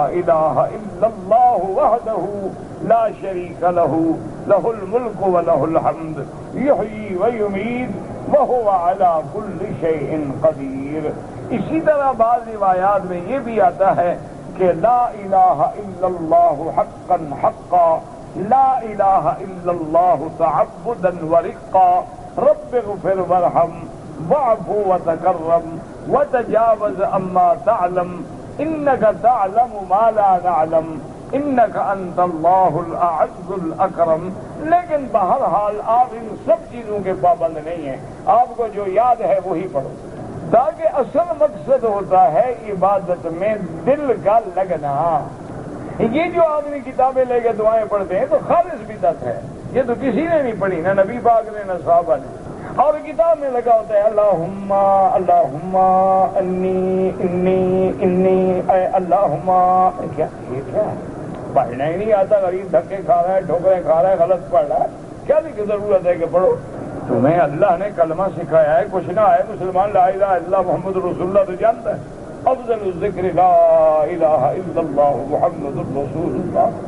الہ الا اللہ وحدہ لا شریک لہ لہ الملک ولہ الحمد یحیی ویمیت وہو علی کل شیء قدیر۔ اسی طرح بعض روایات میں یہ بھی آتا ہے کہ لا الہ الا اللہ حقا حقا لا الہ الا اللہ تعبدا ورقا رب اغفر وارحم واعف وتکرم وتجاوز عما تعلم انک تعلم ما لا نعلم انک انت اللہ الاعز الاکرم۔ لیکن بہرحال آپ ان سب چیزوں کے پابند نہیں ہیں، آپ کو جو یاد ہے وہی پڑھو، تاکہ اصل مقصد ہوتا ہے عبادت میں دل کا لگنا۔ یہ جو آدمی کتابیں لے کے دعائیں پڑھتے ہیں تو خالص بدعت ہے، یہ تو کسی نے نہیں پڑھی، نہ نبی پاک نے نہ صحابہ نے۔ اور کتاب میں لگا ہوتا ہے اللہم اللہم انی انی انی اے اللہم، کیا یہ کیا ہے؟ پڑھنا ہی نہیں آتا، غریب دھکے کھا رہا ہے، ٹھوکریں کھا رہا ہے، غلط پڑھ رہا ہے، کیا کی ضرورت ہے کہ پڑھو؟ تمہیں اللہ نے کلمہ سکھایا ہے، کچھ نہ ہے مسلمان لا الہ الا اللہ محمد رسول اللہ تو جانتا ہے. افضل الذکر لا الہ الا اللہ محمد رسول اللہ.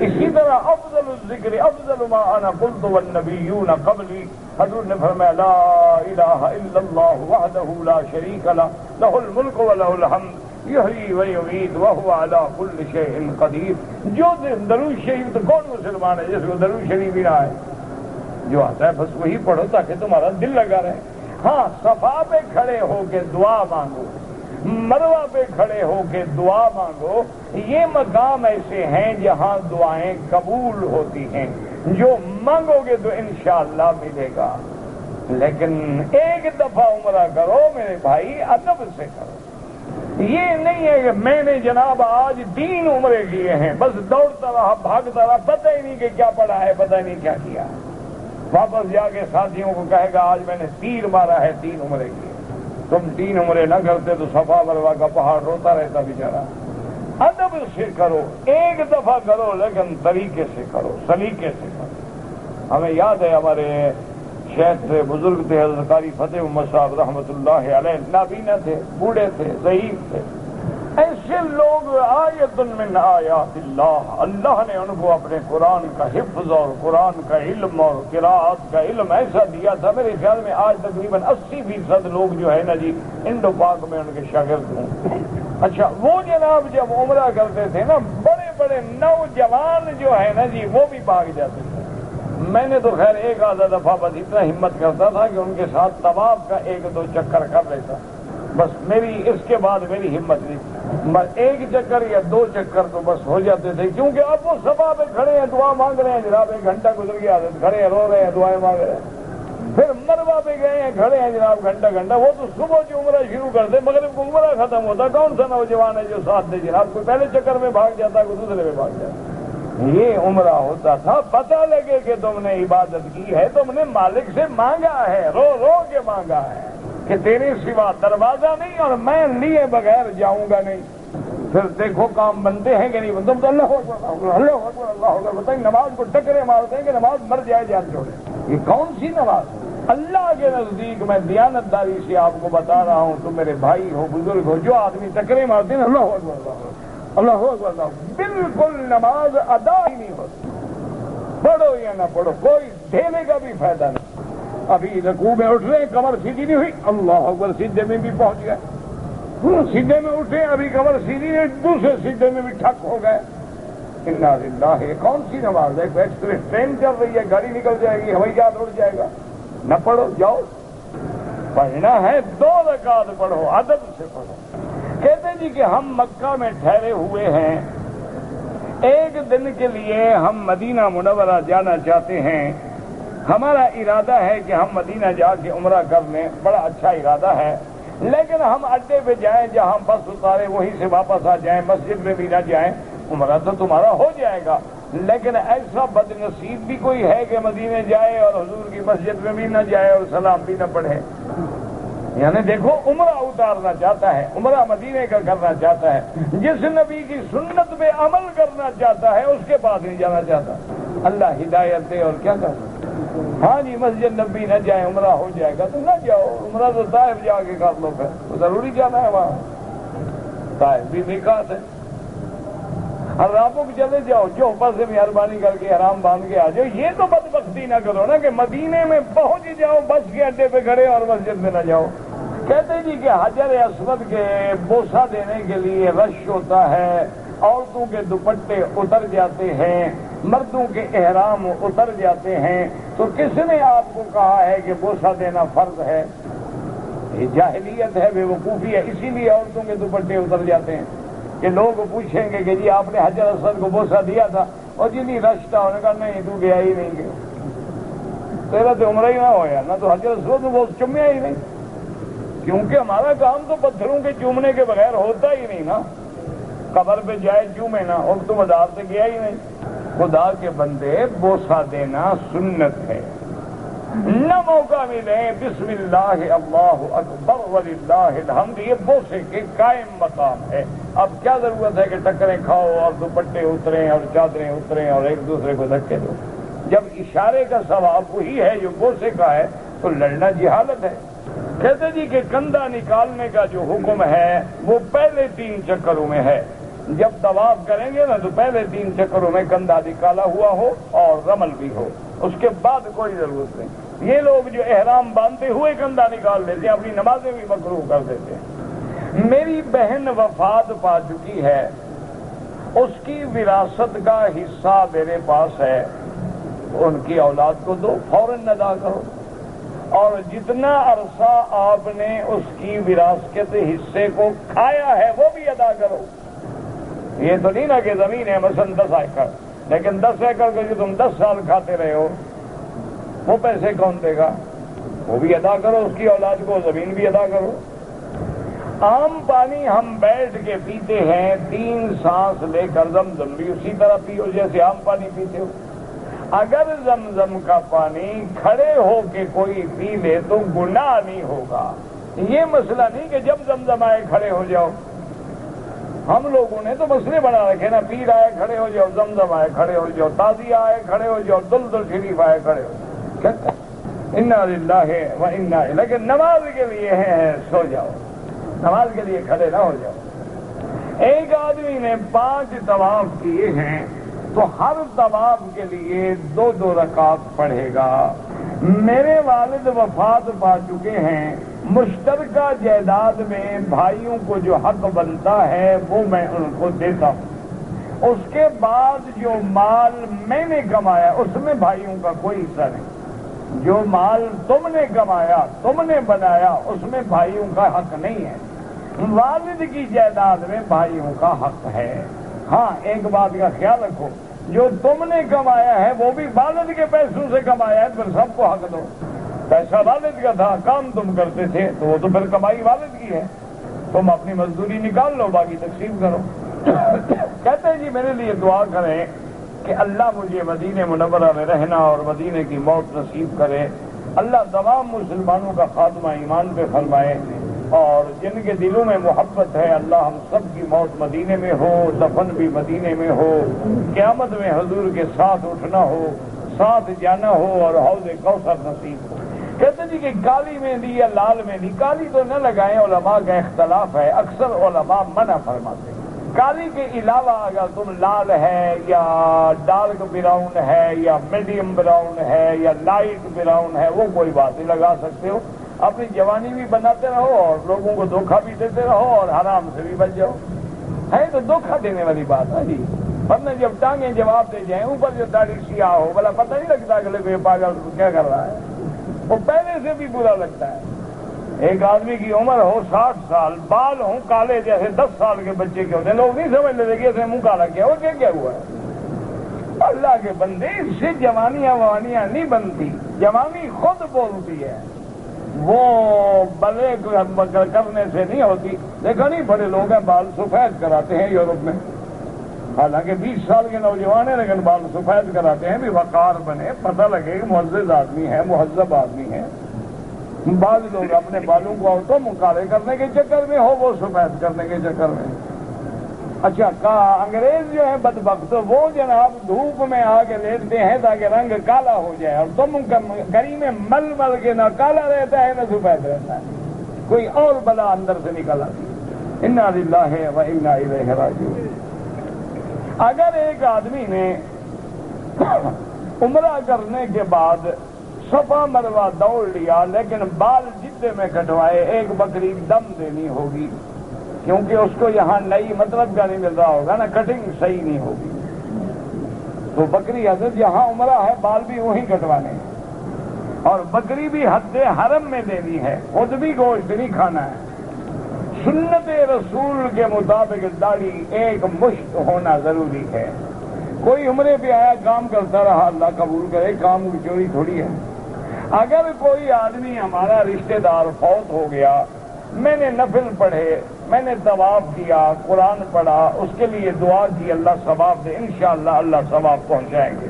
اسی طرح افضل الذکر افضل ما انا قلت والنبیون قبلی. حضور نے فرمایا لا الہ الا اللہ وحدہ لا شریک لہ لہ الملک ولہ الحمد یحیی ویمیت وہو علی کل شیء قدیر. جو درود شریف تو کون مسلمان ہے جس کو درود شریف بھی نہ آئے؟ جو آتا ہے بس وہی پڑھو تاکہ تمہارا دل لگا رہے. ہاں صفا پہ کھڑے ہو کے دعا مانگو، مروہ پہ کھڑے ہو کے دعا مانگو. یہ مقام ایسے ہیں جہاں دعائیں قبول ہوتی ہیں. جو مانگو گے تو انشاءاللہ ملے گا. لیکن ایک دفعہ عمرہ کرو میرے بھائی، ادب سے کرو. یہ نہیں ہے کہ میں نے جناب آج 3 عمرے کیے ہیں بس دوڑتا رہا بھاگتا رہا، پتہ ہی نہیں کہ کیا پڑھا ہے، پتہ ہی نہیں کیا کیا. واپس جا کے ساتھیوں کو کہے گا آج میں نے تیر مارا ہے، 3 عمرے کیے. تم 3 عمرے نہ کرتے تو صفا مروا کا پہاڑ روتا رہتا بیچارہ. ادب سے کرو، ایک دفعہ کرو لیکن طریقے سے کرو، سلیقے سے کرو. ہمیں یاد ہے ہمارے شیخ تھے، بزرگ تھے، حضرت قاری فتح محمد صاحب رحمۃ اللہ علیہ. نابینا تھے، بوڑھے تھے، ضعیف تھے. ایسے لوگ آیت من آیات اللہ، اللہ نے ان کو اپنے قرآن کا حفظ اور قرآن کا علم اور قراءت کا علم ایسا دیا تھا. میرے خیال میں آج تقریباً 80% لوگ جو ہے نا جی انڈو پاک میں ان کے شاگرد ہوں. اچھا وہ جناب جب عمرہ کرتے تھے نا، بڑے بڑے نوجوان جو ہے نا جی وہ بھی بھاگ جاتے تھے. میں نے تو خیر ایک آدھا دفعہ بس اتنا ہمت کرتا تھا کہ ان کے ساتھ طواف کا 1-2 چکر کر لیتا. بس میری اس کے بعد میری ہمت نہیں. بس 1 چکر یا 2 چکر تو بس ہو جاتے تھے، کیونکہ اب وہ صفا پہ کھڑے ہیں دعا مانگ رہے ہیں جناب. 1 گھنٹہ گزر گیا، کھڑے ہیں رو رہے ہیں دعائیں مانگ رہے ہیں. پھر مروا پہ گئے ہیں کھڑے ہیں جناب گھنٹہ. وہ تو صبح جو عمرہ شروع کرتے مغرب کو عمرہ ختم ہوتا. کون سا نوجوان ہے جو ساتھ دے جناب؟ کوئی پہلے چکر میں بھاگ جاتا، کوئی دوسرے میں بھاگ جاتا. یہ عمرہ ہوتا تھا پتہ لگے کہ تم نے عبادت کی ہے، تم نے مالک سے مانگا ہے، رو رو کے مانگا ہے کہ تیرے سوا دروازہ نہیں اور میں لیے بغیر جاؤں گا نہیں. پھر دیکھو کام بنتے ہیں کہ نہیں. تم تو اللہ اکبر اللہ اکبر اللہ اکبر بتائیں، نماز کو ٹکرے مارتے ہیں کہ نماز مر جائے جان چھوڑے. یہ کون سی نماز؟ اللہ کے نزدیک میں دیانت داری سے آپ کو بتا رہا ہوں، تم میرے بھائی ہو، بزرگ ہو، جو آدمی ٹکرے مارتے ہیں اللہ اکبر اللہ اکبر اللہ، بالکل نماز ادا ہی نہیں ہوتی. پڑھو یا نہ پڑھو کوئی دینے کا بھی فائدہ نہیں. ابھی رکوع میں اٹھ رہے ہیں، کمر سیدھی نہیں ہوئی، اللہ اکبر سیدھے میں بھی پہنچ گئے. سیدھے میں اٹھے ابھی کمر سیدھی نہیں، دوسرے سیدھے میں بھی ٹھک ہو گئے. انا للہ. کون سی نماز ہے؟ ایکسپریس ٹرین چل رہی ہے، گاڑی نکل جائے گی، ہوائی جہاز اڑ جائے گا. نہ پڑھو، جاؤ. پڑھنا ہے 2 رکعت پڑھو، ادب سے پڑھو. کہتے جی کہ ہم مکہ میں ٹھہرے ہوئے ہیں، 1 دن کے لیے ہم مدینہ منورہ جانا چاہتے ہیں. ہمارا ارادہ ہے کہ ہم مدینہ جا کے عمرہ کر لیں، بڑا اچھا ارادہ ہے. لیکن ہم اڈے پہ جائیں، جہاں بس اتارے وہیں سے واپس آ جائیں، مسجد میں بھی نہ جائیں. عمرہ تو تمہارا ہو جائے گا، لیکن ایسا بد نصیب بھی کوئی ہے کہ مدینے جائے اور حضور کی مسجد میں بھی نہ جائے اور سلام بھی نہ پڑھے. یعنی دیکھو عمرہ اتارنا چاہتا ہے، عمرہ مدینے کا کرنا چاہتا ہے، جس نبی کی سنت پہ عمل کرنا چاہتا ہے اس کے پاس نہیں جانا چاہتا. اللہ ہدایت دے. اور کیا کر سکتے. ہاں جی مسجد نبی نہ جائے عمرہ ہو جائے گا تو نہ جاؤ. عمرہ تو طائف جا کے کر لو، پھر تو ضروری جانا ہے وہاں. طائف بھی میقات ہے. حراموں کو چلے جاؤ، جو اوپر سے مہربانی کر کے حرام باندھ کے آ جاؤ. یہ تو بدبختی نہ کرو نا کہ مدینے میں پہنچ ہی جاؤ، بس کے اڈے پہ کھڑے اور مسجد میں نہ جاؤ. کہتے جی کہ حجر اسود کے بوسہ دینے کے لیے رش ہوتا ہے، عورتوں کے دوپٹے اتر جاتے ہیں، مردوں کے احرام اتر جاتے ہیں. تو کس نے آپ کو کہا ہے کہ بوسہ دینا فرض ہے؟ یہ جاہلیت ہے، بے وقوفی ہے. اسی لیے عورتوں کے دوپٹے اتر جاتے ہیں کہ لوگ پوچھیں گے کہ جی آپ نے حجر اسود کو بوسہ دیا تھا، اور جی نہیں رش تھا. انہوں نے کہا نہیں تو گیا ہی نہیں گیا، تیرا تو عمرہ ہی نہ ہویا نا، تو حجر اسود کو چومیا ہی نہیں. کیونکہ ہمارا کام تو پتھروں کے چومنے کے بغیر ہوتا ہی نہیں نا. قبر پہ جائے چومے نا، اور تو مدار سے گیا ہی نہیں. خدا کے بندے بوسہ دینا سنت ہے. نہ موقع ملے بسم اللہ اللہ اکبر وللہ الحمد، یہ بوسے کے قائم مقام ہے. اب کیا ضرورت ہے کہ ٹکریں کھاؤ اور دوپٹے اتریں اور چادریں اتریں اور ایک دوسرے کو دھکے دو، جب اشارے کا ثواب وہی ہے جو بوسے کا ہے. تو لڑنا جہالت ہے۔ کہتے جی کہ کندھا نکالنے کا جو حکم ہے وہ پہلے 3 چکروں میں ہے۔ جب طواف کریں گے نا تو پہلے 3 چکروں میں کندھا نکالا ہوا ہو اور رمل بھی ہو، اس کے بعد کوئی ضرورت نہیں۔ یہ لوگ جو احرام باندھتے ہوئے کندھا نکال لیتے ہیں، اپنی نمازیں بھی مکروہ کر دیتے ہیں۔ میری بہن وفات پا چکی ہے، اس کی وراثت کا حصہ میرے پاس ہے، ان کی اولاد کو دو، فوراً ادا کرو، اور جتنا عرصہ آپ نے اس کی وراثت حصے کو کھایا ہے وہ بھی ادا کرو۔ یہ تو نہیں نا کہ زمین ہے مثلا 10 ایکڑ، لیکن 10 ایکڑ کو جو تم 10 سال کھاتے رہے ہو وہ پیسے کون دے گا؟ وہ بھی ادا کرو، اس کی اولاد کو زمین بھی ادا کرو۔ عام پانی ہم بیٹھ کے پیتے ہیں، 3 سانس لے کر زمزم بھی اسی طرح پیو جیسے عام پانی پیتے ہو۔ اگر زمزم کا پانی کھڑے ہو کے کوئی پی لے تو گناہ نہیں ہوگا۔ یہ مسئلہ نہیں کہ جب زمزم آئے کھڑے ہو جاؤ، ہم لوگوں نے تو مسئلے بنا رکھے نا، پیر آئے کھڑے ہو جاؤ، زمزم آئے کھڑے ہو جاؤ، تازی آئے کھڑے ہو جاؤ، دلدل شریف آئے کھڑے ہو جاؤ، انا للہ و انا الیہ، لیکن نماز کے لیے ہے سو جاؤ، نماز کے لیے کھڑے نہ ہو جاؤ۔ ایک آدمی نے 5 طواف کیے ہیں تو ہر طواف کے لیے 2 رکعت پڑھے گا۔ میرے والد وفات پا چکے ہیں، مشترکہ جائیداد میں بھائیوں کو جو حق بنتا ہے وہ میں ان کو دیتا ہوں، اس کے بعد جو مال میں نے کمایا اس میں بھائیوں کا کوئی حصہ نہیں۔ جو مال تم نے کمایا، تم نے بنایا، اس میں بھائیوں کا حق نہیں ہے۔ والد کی جائیداد میں بھائیوں کا حق ہے۔ ہاں ایک بات کا خیال رکھو، جو تم نے کمایا ہے وہ بھی والد کے پیسوں سے کمایا ہے، پھر سب کو حق دو۔ پیسہ والد کا تھا، کام تم کرتے تھے تو وہ تو پھر کمائی والد کی ہے، تم اپنی مزدوری نکال لو، باقی تقسیم کرو۔ کہتے ہیں جی میرے لیے دعا کریں کہ اللہ مجھے مدینہ منورہ میں رہنا اور مدینے کی موت نصیب کرے، اللہ تمام مسلمانوں کا خاتمہ ایمان پہ فرمائے، اور جن کے دلوں میں محبت ہے اللہ ہم سب کی موت مدینے میں ہو، دفن بھی مدینے میں ہو، قیامت میں حضور کے ساتھ اٹھنا ہو، ساتھ جانا ہو، اور حوض کوثر نصیب ہو۔ کہتے جی کہ کالی مہندی یا لال مہندی، کالی تو نہ لگائیں، علماء کا اختلاف ہے، اکثر علماء منع فرماتے ہیں۔ کالی کے علاوہ اگر تم لال ہے یا ڈارک براؤن ہے یا میڈیم براؤن ہے یا لائٹ براؤن ہے وہ کوئی بات نہیں، لگا سکتے ہو، اپنی جوانی بھی بناتے رہو اور لوگوں کو دھوکہ بھی دیتے رہو اور حرام سے بھی بچ جاؤ۔ ہے تو دھوکہ دینے والی بات ہے جی، ورنہ جب ٹانگیں جواب دے جائیں، اوپر جو داڑھی سیاہ ہو، بلا پتہ نہیں لگتا اگلے کو یہ پاگل کیا کر رہا ہے، وہ پہلے سے بھی برا لگتا ہے۔ ایک آدمی کی عمر ہو 60 سال، بال ہوں کالے جیسے 10 سال کے بچے کے ہوتے ہیں، لوگ نہیں سمجھ لیتے کہ اسے منہ کالا کیا وہ کیا ہوا ہے۔ اللہ کے بندے، اس سے جوانیاں وانیاں نہیں بنتی، جوانی خود بولتی ہے، وہ بلے کرنے سے نہیں ہوتی۔ دیکھا نہیں بڑے لوگ ہیں بال سفید کراتے ہیں یورپ میں، حالانکہ 20 سال کے نوجوان ہیں لیکن بال سفید کراتے ہیں بھی وقار بنے، پتہ لگے کہ معزز آدمی ہے، مہذب آدمی ہے۔ بعض لوگ اپنے بالوں کو تو مکالے کرنے کے چکر میں ہو، وہ سفید کرنے کے چکر میں۔ اچھا انگریز جو ہے بدبخت، وہ جناب دھوپ میں آ کے لیٹتے ہیں تاکہ رنگ کالا ہو جائے، اور تم گری میں مل مل کے نہ کالا رہتا ہے نہ سفید رہتا ہے، کوئی اور بلا اندر سے نکل آتی ہے۔ انا للہ و انا الیہ راجعون۔ اگر ایک آدمی نے عمرہ کرنے کے بعد صفا مروہ دوڑ لیا لیکن بال جدے میں کٹوائے، ایک بکری دم دینی ہوگی، کیونکہ اس کو یہاں نئی مطلب کا نہیں مل رہا ہوگا نا، کٹنگ صحیح نہیں ہوگی، تو بکری حضرت جہاں عمرہ ہے بال بھی وہیں کٹوانے ہیں، اور بکری بھی حد حرم میں دینی ہے، خود بھی گوشت نہیں کھانا ہے۔ سنت رسول کے مطابق داڑھی ایک مشت ہونا ضروری ہے۔ کوئی عمرے پہ آیا کام کرتا رہا، اللہ قبول کرے، کام کی چوری تھوڑی ہے۔ اگر کوئی آدمی ہمارا رشتہ دار فوت ہو گیا، میں نے نفل پڑھے، میں نے طواف کیا، قرآن پڑھا، اس کے لیے دعا کی، اللہ ثواب دے، انشاءاللہ اللہ ثواب پہنچائیں گے۔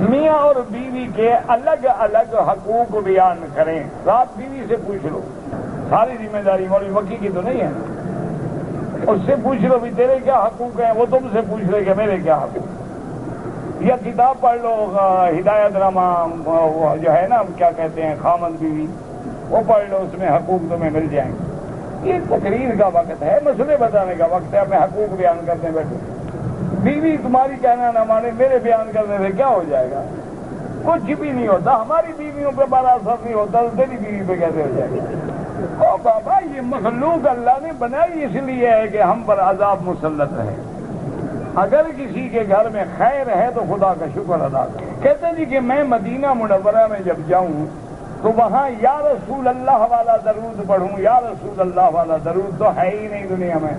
میاں اور بیوی کے الگ الگ حقوق بیان کریں، رات بیوی سے پوچھ لو، ساری ذمہ داری مولوی وکی کی تو نہیں ہے، اس سے پوچھ لو بھی تیرے کیا حقوق ہیں، وہ تم سے پوچھ لے کہ میرے کیا حقوق۔ یا کتاب پڑھ لو ہدایت نامہ جو ہے نا کیا کہتے ہیں خامد بیوی، وہ پڑھ لو، اس میں حقوق تمہیں مل جائیں گے۔ یہ تقریر کا وقت ہے، مسئلے بتانے کا وقت ہے، میں حقوق بیان کرنے بیٹھوں۔ بیوی تمہاری کہنا نہ مانے، میرے بیان کرنے سے کیا ہو جائے گا؟ کچھ بھی نہیں ہوتا، ہماری بیویوں پہ بڑا اثر نہیں ہوتا، تو تیری بیوی پہ کیسے ہو جائے گا؟ او بابا، یہ مخلوق اللہ نے بنائی اس لیے ہے کہ ہم پر عذاب مسلط رہے۔ اگر کسی کے گھر میں خیر ہے تو خدا کا شکر ادا کرے۔ کہتے ہیں جی کہ میں مدینہ منورہ میں جب جاؤں تو وہاں یا رسول اللہ والا درود پڑھوں، یا رسول اللہ والا درود تو ہے ہی نہیں دنیا میں۔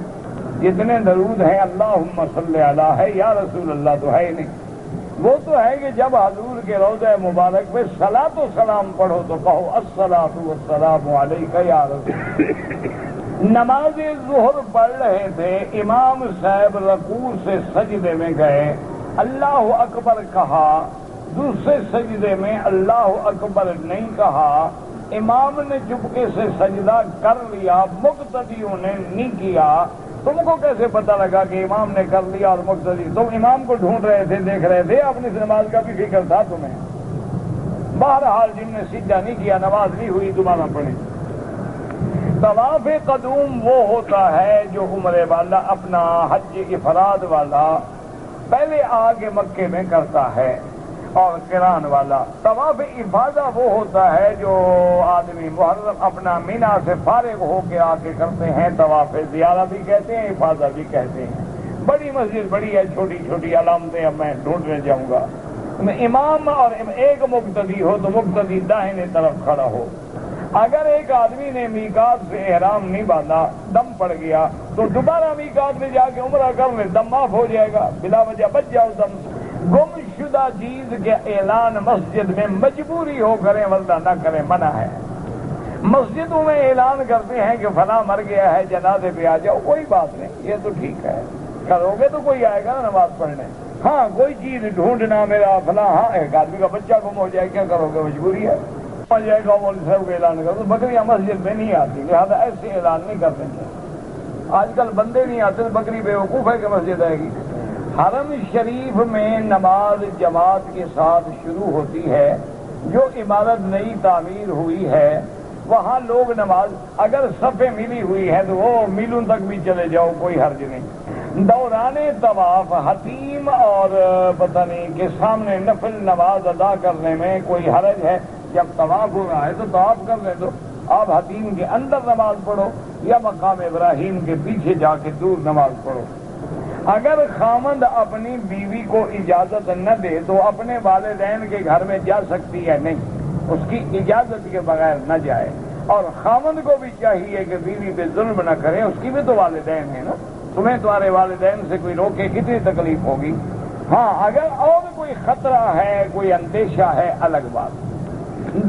جتنے درود ہیں اللہم صلی علی ہے، یا رسول اللہ تو ہے ہی نہیں۔ وہ تو ہے کہ جب حضور کے روضہ مبارک پہ صلاۃ و سلام پڑھو تو کہو الصلاۃ والسلام علیک یا رسول۔ نماز ظہر پڑھ رہے تھے، امام صاحب رکوع سے سجدے میں گئے، اللہ اکبر کہا، دوسرے سجدے میں اللہ اکبر نہیں کہا، امام نے چپکے سے سجدہ کر لیا، مقتدیوں نے نہیں کیا۔ تم کو کیسے پتہ لگا کہ امام نے کر لیا اور مقتدی؟ تم امام کو ڈھونڈ رہے تھے، دیکھ رہے تھے، اپنی نماز کا بھی فکر تھا تمہیں؟ بہرحال جن نے سجدہ نہیں کیا نماز نہیں ہوئی، دوبارہ پڑھیں۔ طواف قدوم وہ ہوتا ہے جو عمرے والا اپنا حج افراد والا پہلے آگے مکے میں کرتا ہے، اور قران والا طواف افاضہ وہ ہوتا ہے جو آدمی محرم اپنا مینا سے فارغ ہو کے آ کے کرتے ہیں۔ طواف زیارہ بھی کہتے ہیں، افاضہ بھی کہتے ہیں۔ بڑی مسجد بڑی ہے، چھوٹی چھوٹی علامتیں اب میں ڈھونڈنے جاؤں گا۔ امام اور ایک مقتدی ہو تو مقتدی داہنے طرف کھڑا ہو۔ اگر ایک آدمی نے میقات سے احرام نہیں باندھا، دم پڑ گیا، تو دوبارہ میقات میں جا کے عمرہ کر لے، دم معاف ہو جائے گا، بلا وجہ بچ جاؤ دم سے۔ گم شدہ چیز کے اعلان مسجد میں مجبوری ہو کریں ورنہ نہ کریں، منع ہے۔ مسجدوں میں اعلان کرتے ہیں کہ فلاں مر گیا ہے، جنازے پہ آ جاؤ، کوئی بات نہیں، یہ تو ٹھیک ہے، کرو گے تو کوئی آئے گا نا نماز پڑھنے۔ ہاں کوئی چیز ڈھونڈنا میرا فلاں، ہاں ایک آدمی کا بچہ گم ہو جائے، کیا کرو گے؟ مجبوری ہے، آ جائے گا مولوی صاحب کو اعلان کرو، بکریاں مسجد میں نہیں آتی، لہٰذا ایسے اعلان نہیں کرتے ہیں۔ آج کل بندے نہیں آتے، بکری بیوقوف ہے کہ مسجد آئے گی۔ حرم شریف میں نماز جماعت کے ساتھ شروع ہوتی ہے، جو عمارت نئی تعمیر ہوئی ہے وہاں لوگ نماز، اگر صفیں ملی ہوئی ہے تو وہ میلوں تک بھی چلے جاؤ، کوئی حرج نہیں۔ دوران طواف حتیم اور پتہ نہیں کے سامنے نفل نماز ادا کرنے میں کوئی حرج ہے؟ جب طواف ہو رہا ہے تو طواف کر لیں، تو آپ حتیم کے اندر نماز پڑھو یا مقام ابراہیم کے پیچھے جا کے دور نماز پڑھو۔ اگر خامند اپنی بیوی کو اجازت نہ دے تو اپنے والدین کے گھر میں جا سکتی ہے؟ نہیں، اس کی اجازت کے بغیر نہ جائے۔ اور خامند کو بھی چاہیے کہ بیوی پہ ظلم نہ کرے، اس کی بھی تو والدین ہیں نا، تمہیں تمہارے والدین سے کوئی روکے کتنی تکلیف ہوگی۔ ہاں اگر اور کوئی خطرہ ہے، کوئی اندیشہ ہے، الگ بات۔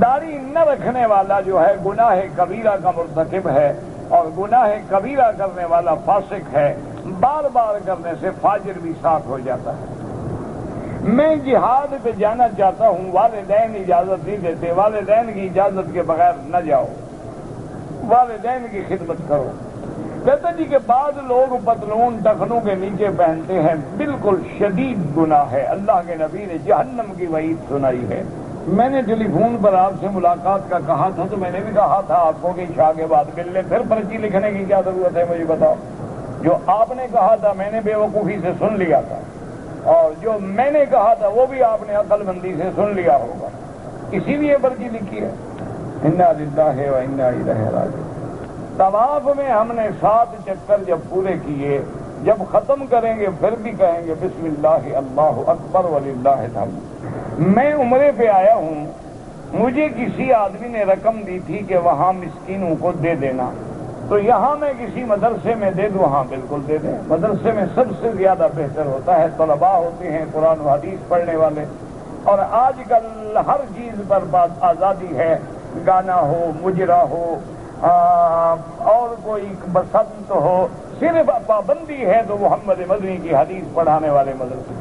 داڑھی نہ رکھنے والا جو ہے گناہ کبیرہ کا مرتکب ہے، اور گناہ کبیرہ کرنے والا فاسق ہے، بار بار کرنے سے فاجر بھی ساتھ ہو جاتا ہے۔ میں جہاد پہ جانا چاہتا ہوں، والدین اجازت نہیں دیتے، والدین کی اجازت کے بغیر نہ جاؤ، والدین کی خدمت کرو۔ کہتے جی کہ بعض لوگ پتلون ٹخنوں کے نیچے پہنتے ہیں، بالکل شدید گناہ ہے، اللہ کے نبی نے جہنم کی وعید سنائی ہے۔ میں نے ٹیلی فون پر آپ سے ملاقات کا کہا تھا تو میں نے بھی کہا تھا آپ کو کہ عشاء کے بعد مل لیں، پھر پرچی لکھنے کی کیا ضرورت ہے؟ مجھے بتاؤ، جو آپ نے کہا تھا میں نے بے وقوفی سے سن لیا تھا، اور جو میں نے کہا تھا وہ بھی آپ نے عقل مندی سے سن لیا ہوگا، اسی لیے پرچی لکھی ہے۔ انا للہ و انا الیہ راجعون۔ طواف میں ہم نے 7 چکر جب پورے کیے، جب ختم کریں گے پھر بھی کہیں گے بسم اللہ اللہ اکبر وللہ الحمد۔ میں عمرے پہ آیا ہوں، مجھے کسی آدمی نے رقم دی تھی کہ وہاں مسکینوں کو دے دینا، تو یہاں میں کسی مدرسے میں دے دوں؟ ہاں بالکل دے دیں، مدرسے میں سب سے زیادہ بہتر ہوتا ہے، طلباء ہوتے ہیں قرآن و حدیث پڑھنے والے، اور آج کل ہر چیز پر بات آزادی ہے، گانا ہو، مجرا ہو، اور کوئی بسنت ہو، صرف پابندی ہے تو محمد مدنی کی حدیث پڑھانے والے مدرسے۔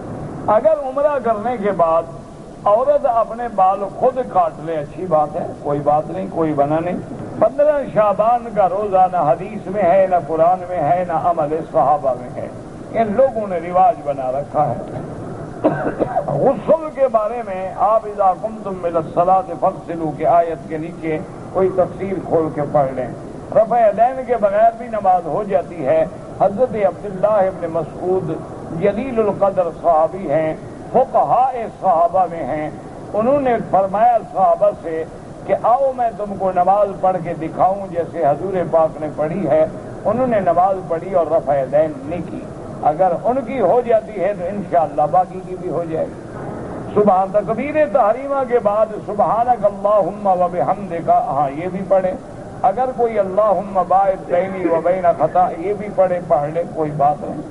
اگر عمرہ کرنے کے بعد عورت اپنے بال خود کاٹ لے اچھی بات ہے، کوئی بات نہیں، کوئی بنا نہیں۔ 15 شعبان کا روزہ نہ حدیث میں ہے، نہ قرآن میں ہے، نہ عمل صحابہ میں ہے، ان لوگوں نے رواج بنا رکھا ہے۔ غسل کے بارے میں آپ اذا قمتم الى الصلاۃ فاغسلوا کی آیت کے نیچے کوئی تفسیر کھول کے پڑھ لیں۔ رفع یدین کے بغیر بھی نماز ہو جاتی ہے۔ حضرت عبداللہ ابن مسعود جلیل القدر صحابی ہیں، فقہاء صحابہ میں ہیں، انہوں نے فرمایا صحابہ سے کہ آؤ میں تم کو نماز پڑھ کے دکھاؤں جیسے حضور پاک نے پڑھی ہے۔ انہوں نے نماز پڑھی اور رفع یدین نہیں کی۔ اگر ان کی ہو جاتی ہے تو انشاءاللہ باقی کی بھی ہو جائے گی۔ سبحان تکبیر تحریمہ کے بعد سبحانک اللہم و بحمدک، ہاں یہ بھی پڑھیں۔ اگر کوئی اللہم باعث بینی و بین خطا یہ بھی پڑھ لے، کوئی بات نہیں۔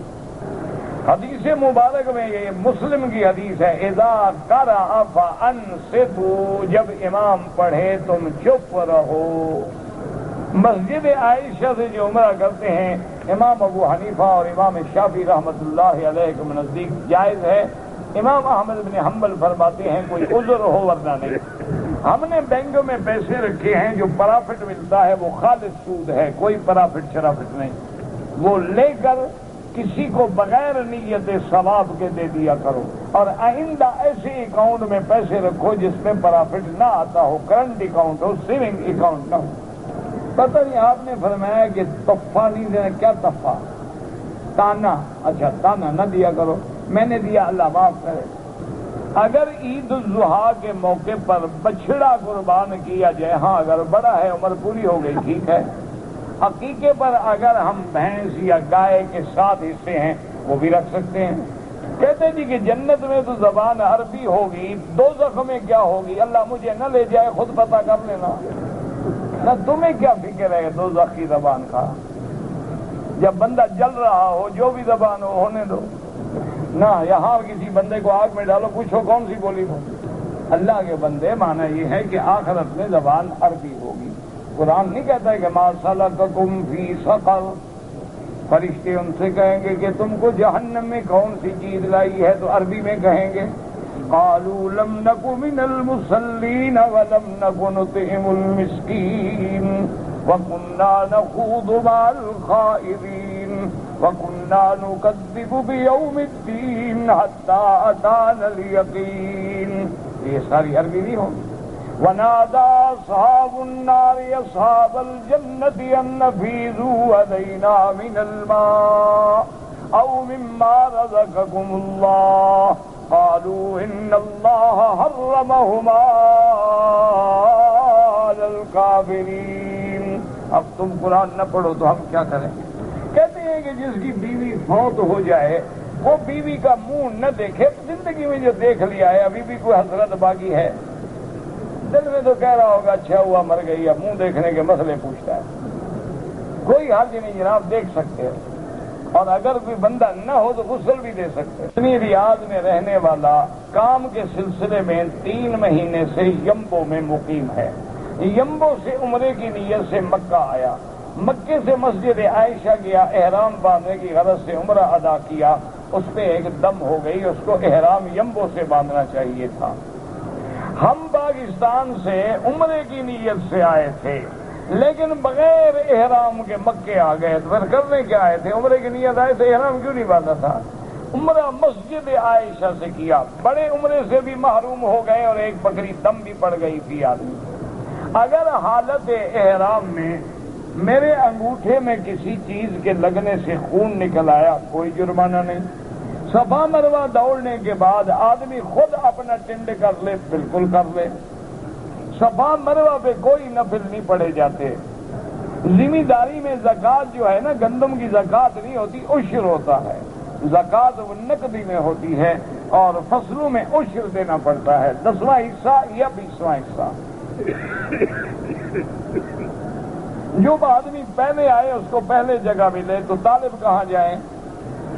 حدیث مبارک میں یہ مسلم کی حدیث ہے، اذا قرأ فانصتوا، جب امام پڑھے تم چپ رہو۔ مسجد عائشہ سے جو عمرہ کرتے ہیں امام ابو حنیفہ اور امام شافعی رحمۃ اللہ علیہ کے نزدیک جائز ہے۔ امام احمد بن حنبل فرماتے ہیں کوئی عذر ہو ورنہ نہیں۔ ہم نے بینک میں پیسے رکھے ہیں، جو پرافٹ ملتا ہے وہ خالص سود ہے، کوئی پرافٹ شرافٹ نہیں، وہ لے کر کسی کو بغیر نیت ثواب کے دے دیا کرو، اور آئندہ ایسے اکاؤنٹ میں پیسے رکھو جس میں پرافٹ نہ آتا ہو، کرنٹ اکاؤنٹ ہو، سیونگ اکاؤنٹ نہ ہو۔ پتہ نہیں آپ نے فرمایا کہ تحفہ نہیں دینا، کیا تحفہ؟ تانا، اچھا تانا نہ دیا کرو، میں نے دیا اللہ معاف کرے۔ اگر عید الاضحیٰ کے موقع پر بچڑا قربان کیا جائے، ہاں اگر بڑا ہے عمر پوری ہو گئی ٹھیک ہے۔ عقیقے پر اگر ہم بھینس یا گائے کے 7 حصے ہیں وہ بھی رکھ سکتے ہیں۔ کہتے جی کہ جنت میں تو زبان عربی ہوگی، دوزخ میں کیا ہوگی؟ اللہ مجھے نہ لے جائے، خود پتہ کر لینا۔ نہ تمہیں کیا فکر ہے دوزخ کی زبان کا؟ جب بندہ جل رہا ہو جو بھی زبان ہو ہونے دو نہ۔ یہاں کسی بندے کو آگ میں ڈالو، پوچھو کون سی بولی ہو؟ اللہ کے بندے، معنی یہ ہے کہ آخرت میں زبان عربی ہوگی۔ قرآن نہیں کہتا ہے کہ ما سلککم فی سقر، فرشتے ان سے کہیں گے کہ تم کو جہنم میں کون سی چیز لائی ہے، تو عربی میں کہیں گے قالوا لم نک من المصلین ولم نک نطعم المسکین وکنا نخوض مع الخائضین وکنا نکذب بیوم الدین حتی اتانا الیقین۔ یہ ساری عربی نہیں ہو۔ ونادى أصحاب النار أصحاب الجنة أن أفيضوا علينا من الماء أو مما رزقكم الله قالوا إن الله حرمهما على الكافرين۔ اب تم قرآن نہ پڑھو تو ہم کیا کریں؟ کہتے ہیں کہ جس کی بیوی فوت ہو جائے وہ بیوی کا منہ نہ دیکھے، زندگی میں جو دیکھ لیا ہے ابھی بھی کوئی حسرت باقی ہے؟ دل میں تو کہہ رہا ہوگا اچھا ہوا مر گئی، اب منہ دیکھنے کے مسئلے پوچھتا ہے۔ کوئی حرج نہیں جناب، دیکھ سکتے ہیں، اور اگر کوئی بندہ نہ ہو تو غسل بھی دے سکتے ہیں۔ اپنی ریاض میں رہنے والا کام کے سلسلے میں 3 مہینے سے یمبو میں مقیم ہے۔ یمبو سے عمرے کی نیت سے مکہ آیا، مکے سے مسجد عائشہ گیا، احرام باندھنے کی غرض سے عمرہ ادا کیا، اس پہ ایک دم ہو گئی، اس کو احرام یمبو سے باندھنا چاہیے تھا۔ ہم پاکستان سے عمرے کی نیت سے آئے تھے لیکن بغیر احرام کے مکے آ گئے، تو پھر کرنے کیا آئے تھے؟ عمرے کی نیت آئے تھے، احرام کیوں نہیں باندھا تھا؟ عمرہ مسجد عائشہ سے کیا، بڑے عمرے سے بھی محروم ہو گئے اور ایک بکری دم بھی پڑ گئی تھی آدمی۔ اگر حالت احرام میں میرے انگوٹھے میں کسی چیز کے لگنے سے خون نکل آیا، کوئی جرمانہ نہیں۔ صفا مروہ دوڑنے کے بعد آدمی خود اپنا ٹنڈ کر لے، بالکل کر لے۔ صفا مروہ پہ کوئی نفل نہیں پڑے جاتے۔ ذمہ داری میں زکوٰۃ جو ہے نا، گندم کی زکوٰۃ نہیں ہوتی، عشر ہوتا ہے۔ زکوٰۃ وہ نقدی میں ہوتی ہے اور فصلوں میں عشر دینا پڑتا ہے، 10واں حصہ یا 20واں حصہ۔ جو آدمی پہلے آئے اس کو پہلے جگہ ملے، تو طالب کہاں جائیں؟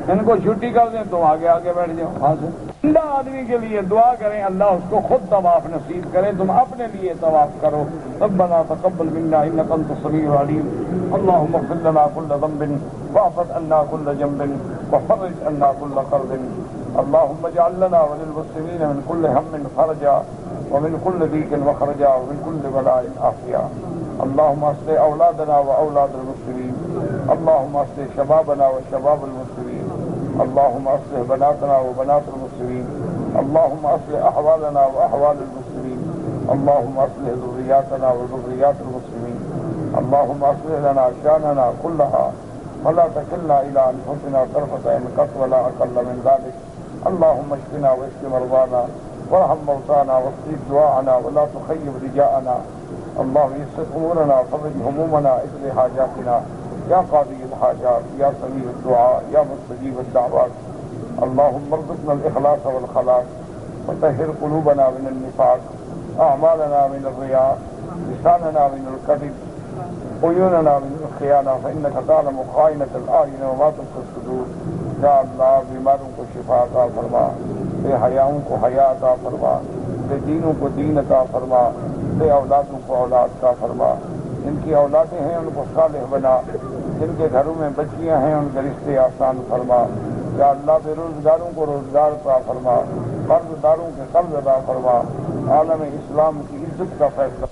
ان کو چھٹی کر دیں تو آگے آگے بیٹھ جاؤ۔ وہاں سے زندہ آدمی کے لیے دعا کریں اللہ اس کو خود طواف نصیب کرے، تم اپنے لیے طواف کرو۔ ربنا تقبل منا انك انت السميع العليم، اللهم اغفر لنا كل ذنب واعف عنا كل جنب وفرج عنا كل كرب، اللهم اجعل لنا وللمسلمين من كل هم فرجا ومن كل ضيق مخرجا ومن كل بلاء عافيا، اللهم اصلح اولادنا واولاد المسلمين، اللهم اصلح شبابنا وشباب المسلمين، اللهم اصلح بناتنا وبنات المسلمين، اللهم اصلح احوالنا واحوال المسلمين، اللهم اصلح ذرياتنا وذريات المسلمين، اللهم اصلح لنا شاننا كلها ولا تكلنا الى انفسنا طرفة عين قط ولا اقل من ذلك. اللهم اشفنا واشف مرضانا وارحم موتانا واستجب دعاءنا ولا تخيب رجاءنا. اللهم يسر امورنا وفرج همومنا اجل حاجاتنا یا قاضی الحاجات یا سمیع الدعاء یا مستجیب الدعوات. اللهم ارزقنا الاخلاص والخلاص وطهر قلوبنا من النفاق، اعمالنا من الرياء، لساننا من الكذب، عيوننا من الخيانة، فإنك تعلم خائنة الأعين وما تخفي الصدور. یا اللہ بیماروں کو شفا عطا فرما، بے حیاؤں کو حیا عطا فرما، بے دینوں کو دین عطا فرما، بے اولادوں کو اولاد عطا فرما. جن کی اولادیں ہیں ان کو صالح بنا، جن کے گھروں میں بچیاں ہیں ان کے رشتے آسان فرما. یا اللہ بے روزگاروں کو روزگار عطا فرما، قرض داروں کے قرض عطا فرما. عالم اسلام کی عزت کا فیصلہ